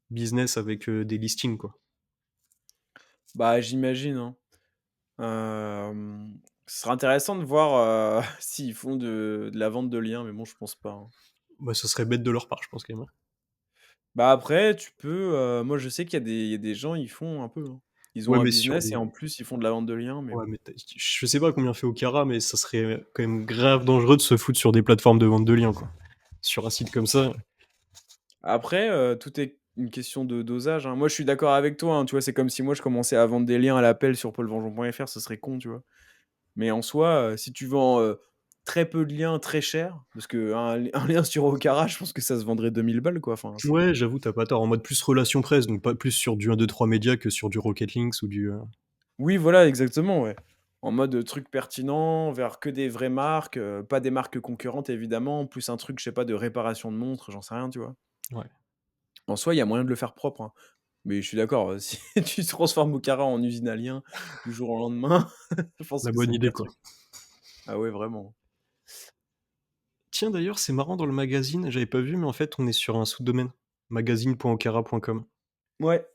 business, avec, des listings, quoi. Bah, j'imagine, hein. Ce serait intéressant de voir, s'ils font de la vente de liens, mais bon, je pense pas, hein. Bah, ça serait bête de leur part, je pense quand même, hein. Bah, après, tu peux, moi, je sais qu'il y a des gens, ils font un peu, hein. Ils ont Ouais, un mais sur business et des en plus, ils font de la vente de liens, mais Ouais, bon. mais je sais pas combien fait Okara, mais ça serait quand même grave dangereux de se foutre sur des plateformes de vente de liens, quoi. Sur un site comme ça. Après, tout est une question de dosage, hein. Moi, je suis d'accord avec toi, hein, tu vois? C'est comme si moi, je commençais à vendre des liens à l'appel sur paulvengeance.fr, ce serait con, tu vois? Mais en soi, si tu vends, très peu de liens très cher, parce qu'un un lien sur Okara, je pense que ça se vendrait 2 000 balles, quoi, enfin, c'est Ouais, j'avoue, tu pas tort. En mode plus relation presse, donc pas plus sur du 1, 2, 3 médias que sur du Rocket Links ou du, oui, voilà, exactement, ouais. En mode, truc pertinent, vers que des vraies marques, pas des marques concurrentes évidemment, plus un truc, je sais pas, de réparation de montres, j'en sais rien, tu vois? ouais, En soi, il y a moyen de le faire propre, hein. Mais je suis d'accord, si tu transformes Okara en usine à liens du jour au lendemain, je pense la que c'est bonne le idée, pire quoi. truc. Ah ouais, vraiment. Tiens, d'ailleurs, c'est marrant, dans le magazine, j'avais pas vu, mais en fait, on est sur un sous-domaine, magazine.okara.com. Ouais,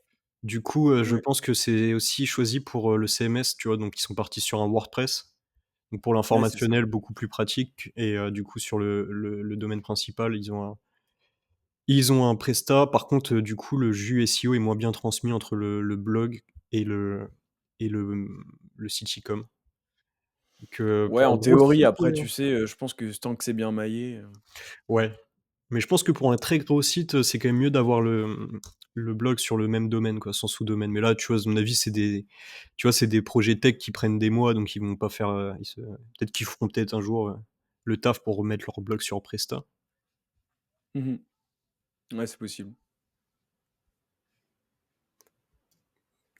Du coup, je ouais, pense que c'est aussi choisi pour, le CMS, tu vois? Donc ils sont partis sur un WordPress. Donc pour ouais, c'est ça. l'informationnel, beaucoup plus pratique, et du coup sur le domaine principal, ils ont un prestat. Par contre, du coup, le jus SEO est moins bien transmis entre le blog et le site e-com. Donc, Ouais, pour un en gros théorie, site, après, tu sais, je pense que tant que c'est bien maillé, ouais. Mais je pense que pour un très gros site, c'est quand même mieux d'avoir le blog sur le même domaine, quoi, sans sous-domaine. Mais là, tu vois, à mon avis, c'est des projets tech qui prennent des mois, donc ils vont pas faire, peut-être qu'ils feront peut-être un jour, le taf pour remettre leur blog sur Presta. mmh ouais, c'est possible.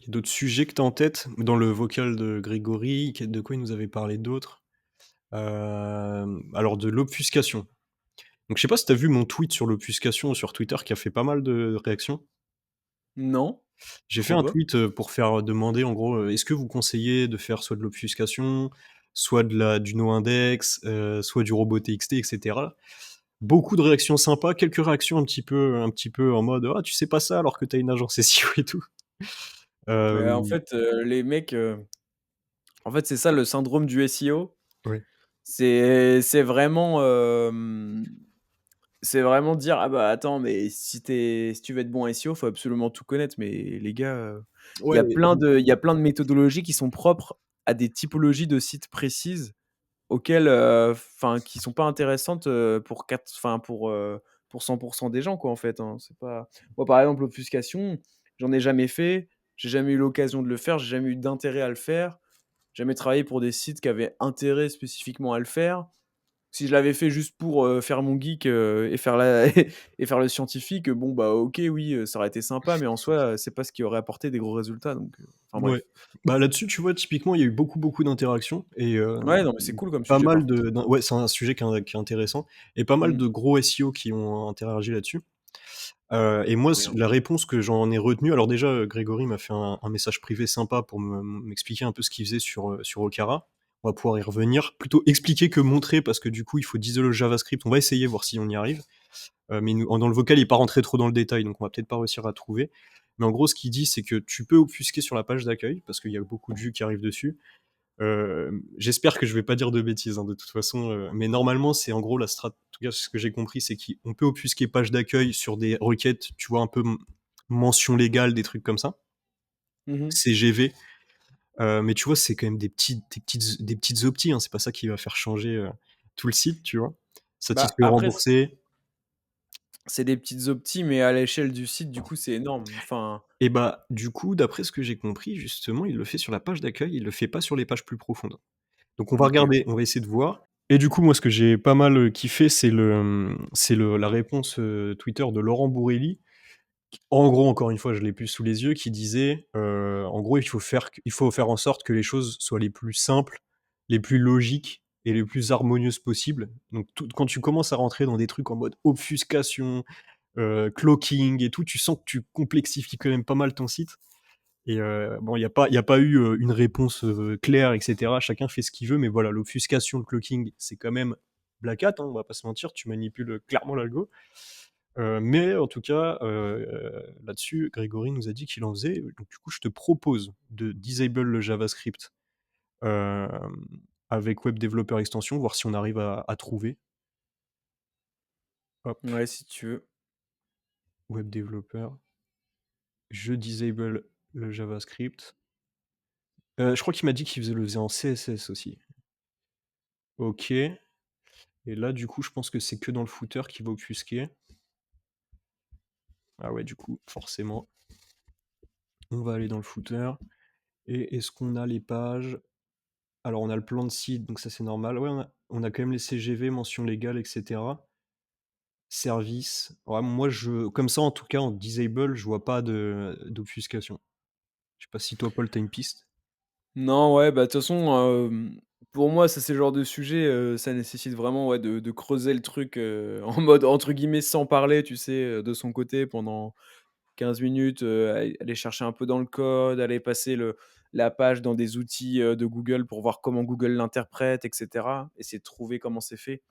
Il y a d'autres sujets que tu as en tête? Dans le vocal de Grégory, de quoi il nous avait parlé d'autre? Alors, de l'obfuscation. Donc je sais pas si tu as vu mon tweet sur l'obfuscation sur Twitter, qui a fait pas mal de réactions? Non, je J'ai fait crois un pas. tweet, pour faire demander en gros, est-ce que vous conseillez de faire soit de l'obfuscation, soit du no-index, soit du robot TXT, et cetera. Beaucoup de réactions sympas, quelques réactions un petit peu en mode: «Ah, tu sais pas ça alors que tu as une agence SEO et tout». En Hem, fait, les mecs, en fait, c'est ça le syndrome du SEO. ouais. C'est vraiment, c'est vraiment dire: «Ah bah, attends, mais si tu veux être bon en SEO, faut absolument tout connaître». Mais les gars, Ouais, il y a plein de méthodologies qui sont propres à des typologies de sites précises auxquelles, enfin, qui sont pas intéressantes, pour 100 des gens, quoi, en fait, hein. C'est pas moi, par exemple, l'obfuscation, j'en ai jamais fait, j'ai jamais eu l'occasion de le faire, j'ai jamais eu d'intérêt à le faire, jamais travaillé pour des sites qui avaient intérêt spécifiquement à le faire. Si je l'avais fait juste pour, faire mon geek, et faire la et faire le scientifique, bon, bah, OK, oui, ça aurait été sympa, mais en soi, c'est pas ce qui aurait apporté des gros résultats, donc enfin ouais. bref. Bah, là-dessus, tu vois, typiquement, il y a eu beaucoup d'interactions et Ouais, non, mais c'est cool comme pas sujet, par mal contre. ouais, c'est un sujet qui est intéressant et pas mal Mmh. de gros SEO qui ont interagi là-dessus. Et moi, Trop bien. la réponse que j'en ai retenue alors déjà, Grégory m'a fait un message privé sympa pour m'expliquer un peu ce qu'il faisait sur Okara. On va pouvoir y revenir. Plutôt expliquer que montrer parce que du coup, il faut d'isoler le JavaScript. On va essayer, voir si on y arrive. Mais nous dans le vocal, il est pas rentré trop dans le détail, donc on va peut-être pas réussir à trouver. Mais en gros, ce qu'il dit, c'est que tu peux obfusquer sur la page d'accueil parce qu'il y a beaucoup de vues qui arrivent dessus. J'espère que je vais pas dire de bêtises, hein, de toute façon, mais normalement, c'est en gros la strat en tout cas, ce que j'ai compris, c'est qu'on peut obfusquer page d'accueil sur des requêtes, tu vois, un peu mention légale, des trucs comme ça, Mmh mh. CGV, mais tu vois, c'est quand même des petites opties, hein, c'est pas ça qui va faire changer, tout le site, tu vois? Ça Bah, titre après, remboursé c'est des petites opties, mais à l'échelle du site, du coup, c'est énorme. Enfin, et bah, du coup, d'après ce que j'ai compris, justement, il le fait sur la page d'accueil, il le fait pas sur les pages plus profondes. Donc on va OK. regarder, on va essayer de voir et du coup, moi, ce que j'ai pas mal, kiffé, c'est la réponse, Twitter de Laurent Bourrelli. En gros, encore une fois, je l'ai plus sous les yeux, qui disait, en gros, il faut faire en sorte que les choses soient les plus simples, les plus logiques et les plus harmonieuses possibles. Donc tout quand tu commences à rentrer dans des trucs en mode obfuscation, cloaking et tout, tu sens que tu complexifies quand même pas mal ton site. Et bon, il y a pas eu, une réponse, claire et cetera. Chacun fait ce qu'il veut, mais voilà, l'obfuscation, le cloaking, c'est quand même Black Hat, hein, on va pas se mentir, tu manipules, clairement l'algo. Mais en tout cas, là-dessus, Grégory nous a dit qu'il en faisait. Donc du coup, je te propose de disable le JavaScript, hem, avec Web Developer Extension, voir si on arrive à trouver. Hop, Ouais, si tu veux. Web Developer, je disable le JavaScript. Je crois qu'il m'a dit qu'il le faisait en CSS aussi. OK. Et là, du coup, je pense que c'est que dans le footer qu'il va obfusquer. Ah ouais, du coup, forcément, on va aller dans le footer. Et est-ce qu'on a les pages? Alors, on a le plan de site, donc ça, c'est normal. Ouais, on a quand même les CGV, mention légale, et cetera. Service. Ouais, moi, comme ça, en tout cas, en disable, je vois pas d'obfuscation. Je sais pas si toi, Paul, tu une piste? Non, ouais, bah, de toute façon, pour moi, ça, c'est le genre de sujet, ça nécessite vraiment, ouais, de creuser le truc, en mode, entre guillemets, «sans parler», tu sais, de son côté pendant 15 minutes, aller chercher un peu dans le code, aller passer la page dans des outils, de Google pour voir comment Google l'interprète et cetera. Essayer de trouver comment c'est fait.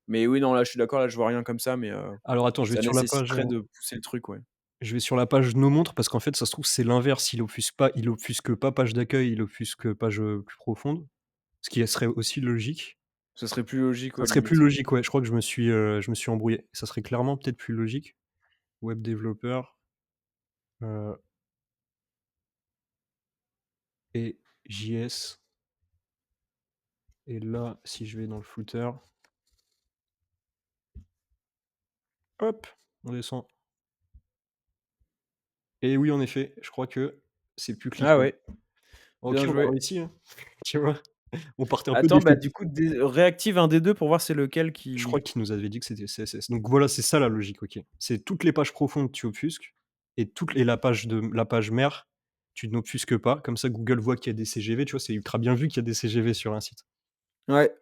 Mais oui, non, là, je suis d'accord, là, je vois rien comme ça, mais Alors attends, ça nécessiterait de pousser le truc, ouais. je vais sur la page nos montres parce qu'en fait, ça se trouve, c'est l'inverse. Il obfusque pas page d'accueil, il obfusque page, plus profonde, ce qui serait aussi logique. Ce serait plus logique, Ça ouais, serait plus limite. logique, ouais. Je crois que je me suis embrouillé. Ça serait clairement peut-être plus logique. Web développeur, heu et JS et là, si je vais dans le footer, hop, on descend et oui, en effet, je crois que c'est plus Ah cliquable. ouais, OK, bien on a joué. réussi, hein. Tu vois? On partait un peu Attends, bah, défaite. du coup, réactive un des 2 pour voir c'est lequel Je qui crois qu'il nous avait dit que c'était CSS. Donc voilà, c'est ça la logique, OK. C'est toutes les pages profondes, tu obfusques et la page mère, tu n'obfusques pas. Comme ça, Google voit qu'il y a des CGV, tu vois? C'est ultra bien vu qu'il y a des CGV sur un site. ouais.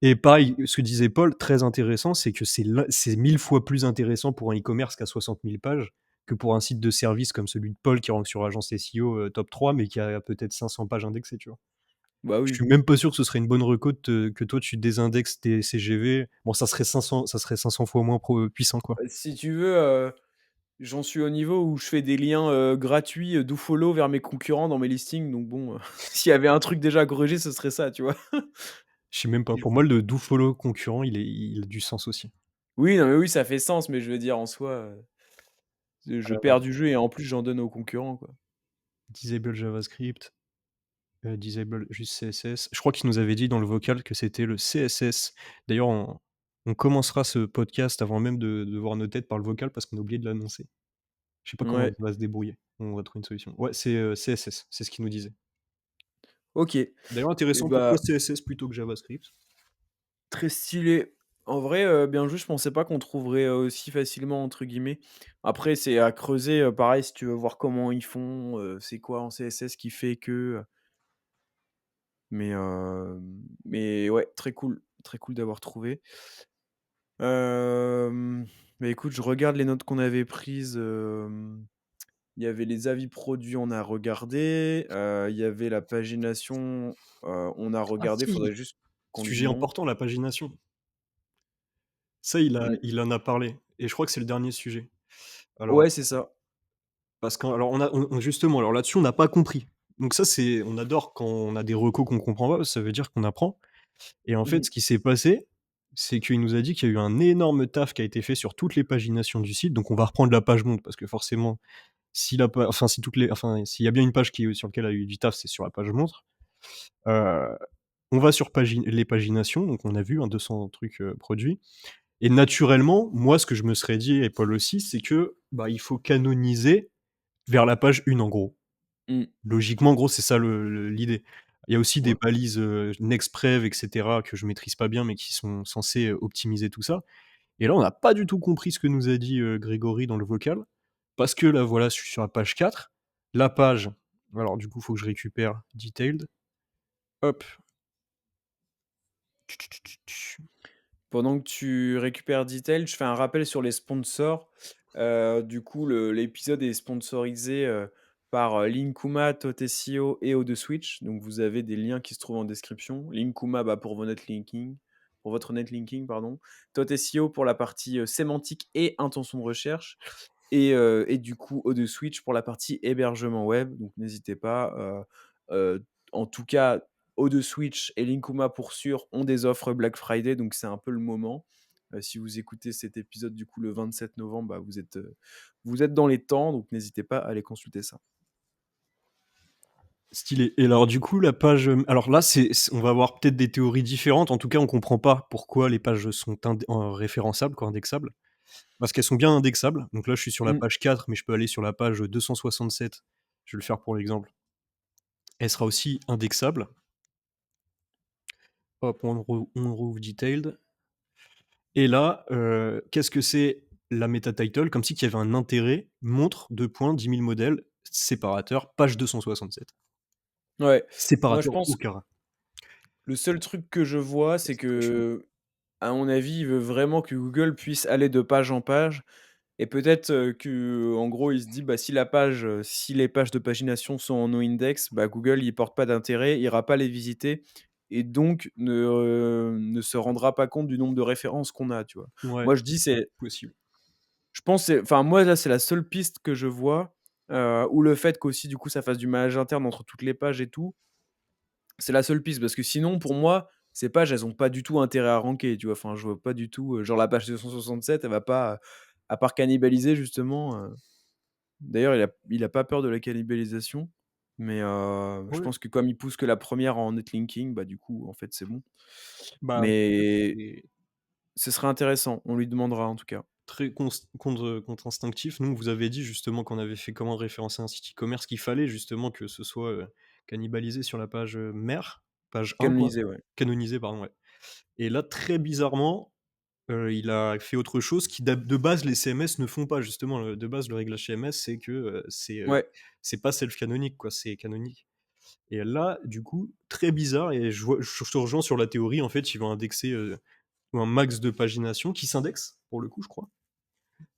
Et pareil, ce que disait Paul, très intéressant, c'est que c'est 1000 fois plus intéressant pour un e-commerce qui a 60 000 pages que pour un site de service comme celui de Paul qui rank sur Agence SEO, top 3 mais qui a peut-être 500 pages indexées, tu vois? Bah, Je oui. suis même pas sûr que ce serait une bonne reco que toi tu désindexes tes CGV. Bon, ça serait 500 fois moins puissant, quoi. Si tu veux, J'en suis au niveau où je fais des liens, gratuits, dofollow vers mes concurrents dans mes listings, donc bon, s'il y avait un truc déjà à corriger, ce serait ça, tu vois? Je sais même pas. Et je Pour moi, le dofollow concurrent, il a du sens aussi. Oui, non, mais oui, ça fait sens, mais je veux dire en soi, je perds du jeu et en plus j'en donne aux concurrents, quoi. Disable JavaScript, disable juste CSS. Je crois qu'il nous avait dit dans le vocal que c'était le CSS. D'ailleurs, on commencera ce podcast avant même de voir nos têtes par le vocal parce qu'on a oublié de l'annoncer. Je sais pas comment Ouais, on va se débrouiller. On va trouver une solution. Ouais, c'est, CSS, c'est ce qu'il nous disait. OK et D'ailleurs intéressant, pourquoi bah, CSS plutôt que JavaScript? très stylé. En vrai, bien joué, je pensais pas qu'on trouverait, «aussi facilement» entre guillemets. Après c'est à creuser, pareil si tu veux voir comment ils font, c'est quoi en CSS qui fait que, mais ouais, très cool d'avoir trouvé. Bah, écoute, je regarde les notes qu'on avait prises, il y avait les avis produits, on a regardé, il y avait la pagination, on a Ah regardé, si! faudrait juste qu'on lui Sujet demande. important, la pagination. Ça, Mmh. il en a parlé et je crois que c'est le dernier sujet. Alors, Ouais, c'est ça. parce qu'on alors on justement, alors là-dessus, on n'a pas compris. Donc ça, c'est on adore quand on a des recos qu'on comprend pas, ça veut dire qu'on apprend et en fait, Mmh. ce qui s'est passé, c'est qu'il nous a dit qu'il y a eu un énorme taf qui a été fait sur toutes les paginations du site. Donc on va reprendre la page monte parce que forcément, si la pa enfin, si toutes les enfin, s'il y a bien une page sur lequel a eu du taf, c'est sur la page montre. Heu, on va sur les paginations, donc on a vu, 200 trucs, produits. Et naturellement, moi, ce que je me serais dit, et Paul aussi, c'est que, bah, il faut canoniser vers la page 1 en gros. Mmh. Logiquement, en gros, c'est ça l'idée. Il y a aussi des Ouais. balises, Nextprev et cetera que je maîtrise pas bien, mais qui sont censées, optimiser tout ça. Et là, on n'a pas du tout compris ce que nous a dit, Grégory dans le vocal. Parce que là, voilà, je suis sur la page 4. La page alors du coup, il faut que je récupère detailed. Hop. Pendant que tu récupères Detail, je fais un rappel sur les sponsors. Du coup, l'épisode est sponsorisé, par, Linkuma, Totesio et Odeswitch. Donc vous avez des liens qui se trouvent en description. Linkuma, bah, pour votre netlinking, pardon. Totesio pour la partie, sémantique et intention de recherche et du coup, Odeswitch pour la partie hébergement web. Donc n'hésitez pas, en tout cas, Odeswitch et Linkuma pour sûr ont des offres Black Friday, donc c'est un peu le moment. Si vous écoutez cet épisode du coup le 27 novembre, bah, vous êtes dans les temps, donc n'hésitez pas à aller consulter ça. Stylé. Et alors du coup la page, alors là on va avoir peut-être des théories différentes. En tout cas, on comprend pas pourquoi les pages sont référençables, quoi, indexables. Parce qu'elles sont bien indexables. Donc là, je suis sur la Mmh. page 4, mais je peux aller sur la page 267. Je vais le faire pour l'exemple. Elle sera aussi indexable. Hop, on rouvre detailed. Et là, qu'est-ce que c'est la meta title? Comme si qu'il y avait un intérêt, montre, 2 points, 10 000 modèles, séparateur, page 267. Ouais. Moi je Séparateur pense au carré. le seul truc que je vois, c'est C'est très chelou. que à mon avis, il veut vraiment que Google puisse aller de page en page et peut-être, qu'en gros, il se dit: «Bah, si les pages de pagination sont en noindex, bah, Google, il porte pas d'intérêt, il ira pas les visiter et donc ne se rendra pas compte du nombre de références qu'on a», tu vois? Ouais, Moi, je dis c'est possible. je pense c'est enfin, moi, là, c'est la seule piste que je vois, ou le fait qu'aussi, du coup, ça fasse du maillage interne entre toutes les pages et tout. C'est la seule piste parce que sinon, pour moi, ces pages, elles ont pas du tout intérêt à ranker, tu vois? Enfin, je vois pas du tout, genre la page 267, elle va pas, à part cannibaliser justement, d'ailleurs, il a pas peur de la cannibalisation, mais je Ouais, pense que comme il pousse que la première en netlinking, bah, du coup, en fait, c'est bon. bah, Mais c'est ce serait intéressant, on lui demandera en tout cas. très contre-instinctif. Nous, on vous avait dit justement qu'on avait fait comment référencer un site e-commerce, qu'il fallait justement que ce soit, cannibalisé sur la page, mère, page 1 quoi. Canoniser, ouais. Canonisé pardon, ouais. Et là, très bizarrement, il a fait autre chose qui de base les CMS ne font pas justement, de base le réglage CMS c'est que, Ouais, c'est pas self canonique quoi, c'est canonique. Et là, du coup, très bizarre et je te rejoins sur la théorie, en fait, ils vont indexer, un max de pagination qui s'indexe, pour le coup, je crois.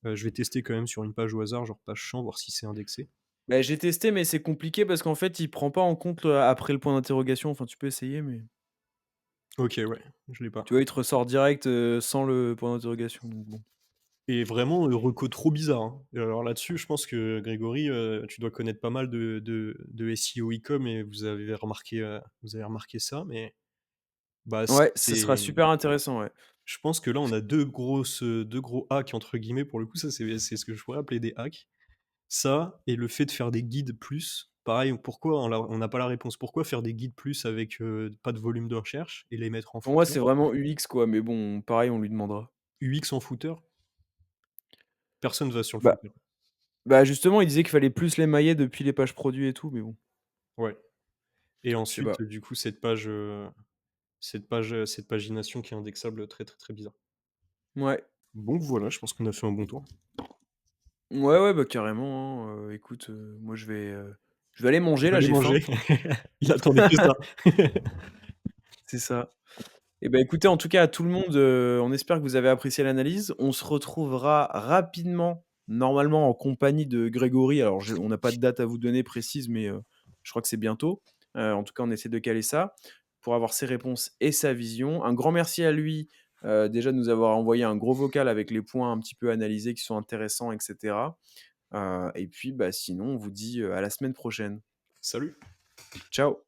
Je vais tester quand même sur une page au hasard, genre page champ, voir si c'est indexé. bah, j'ai testé, mais c'est compliqué parce qu'en fait, il prend pas en compte, après le point d'interrogation. Enfin, tu peux essayer, mais OK, ouais, je l'ai pas. tu vois, il te ressort direct, sans le point d'interrogation, donc bon. Et vraiment, reco trop bizarre, hein. Et alors là-dessus, je pense que Grégory, tu dois connaître pas mal de SEO e-com et vous avez remarqué ça, mais bah, Ouais, ce sera c'est super intéressant, ouais. je pense que là, on a 2 gros «hacks» entre guillemets pour le coup, ça c'est ce que je pourrais appeler des hacks. Ça et le fait de faire des guides plus, pareil, pourquoi on n'a pas la réponse. Pourquoi faire des guides plus avec, pas de volume de recherche et les mettre en Pour moi, footer? c'est vraiment UX, quoi, mais bon, pareil, on lui demandera. UX en footer? Personne va sur le Bah footer. justement, il disait qu'il fallait plus l'émailler depuis les pages produits et tout, mais bon, Ouais et je sais pas. ensuite, du coup, cette pagination qui est indexable, très, très, très bizarre. Ouais. Donc voilà, je pense qu'on a fait un bon tour. Ouais, ouais, bah, carrément, hein, écoute, moi, je vais aller Tu manger, vas là, aller j'ai faim. manger. Il attendait que ça. C'est ça. Et bah, écoutez, en tout cas, à tout le monde, on espère que vous avez apprécié l'analyse. On se retrouvera rapidement, normalement en compagnie de Grégory. Alors on n'a pas de date à vous donner précise, mais je crois que c'est bientôt. En tout cas, on essaie de caler ça pour avoir ses réponses et sa vision. Un grand merci à lui, déjà de nous avoir envoyé un gros vocal avec les points un petit peu analysés qui sont intéressants et cetera. Et puis, bah, sinon, on vous dit, à la semaine prochaine. Salut. Ciao.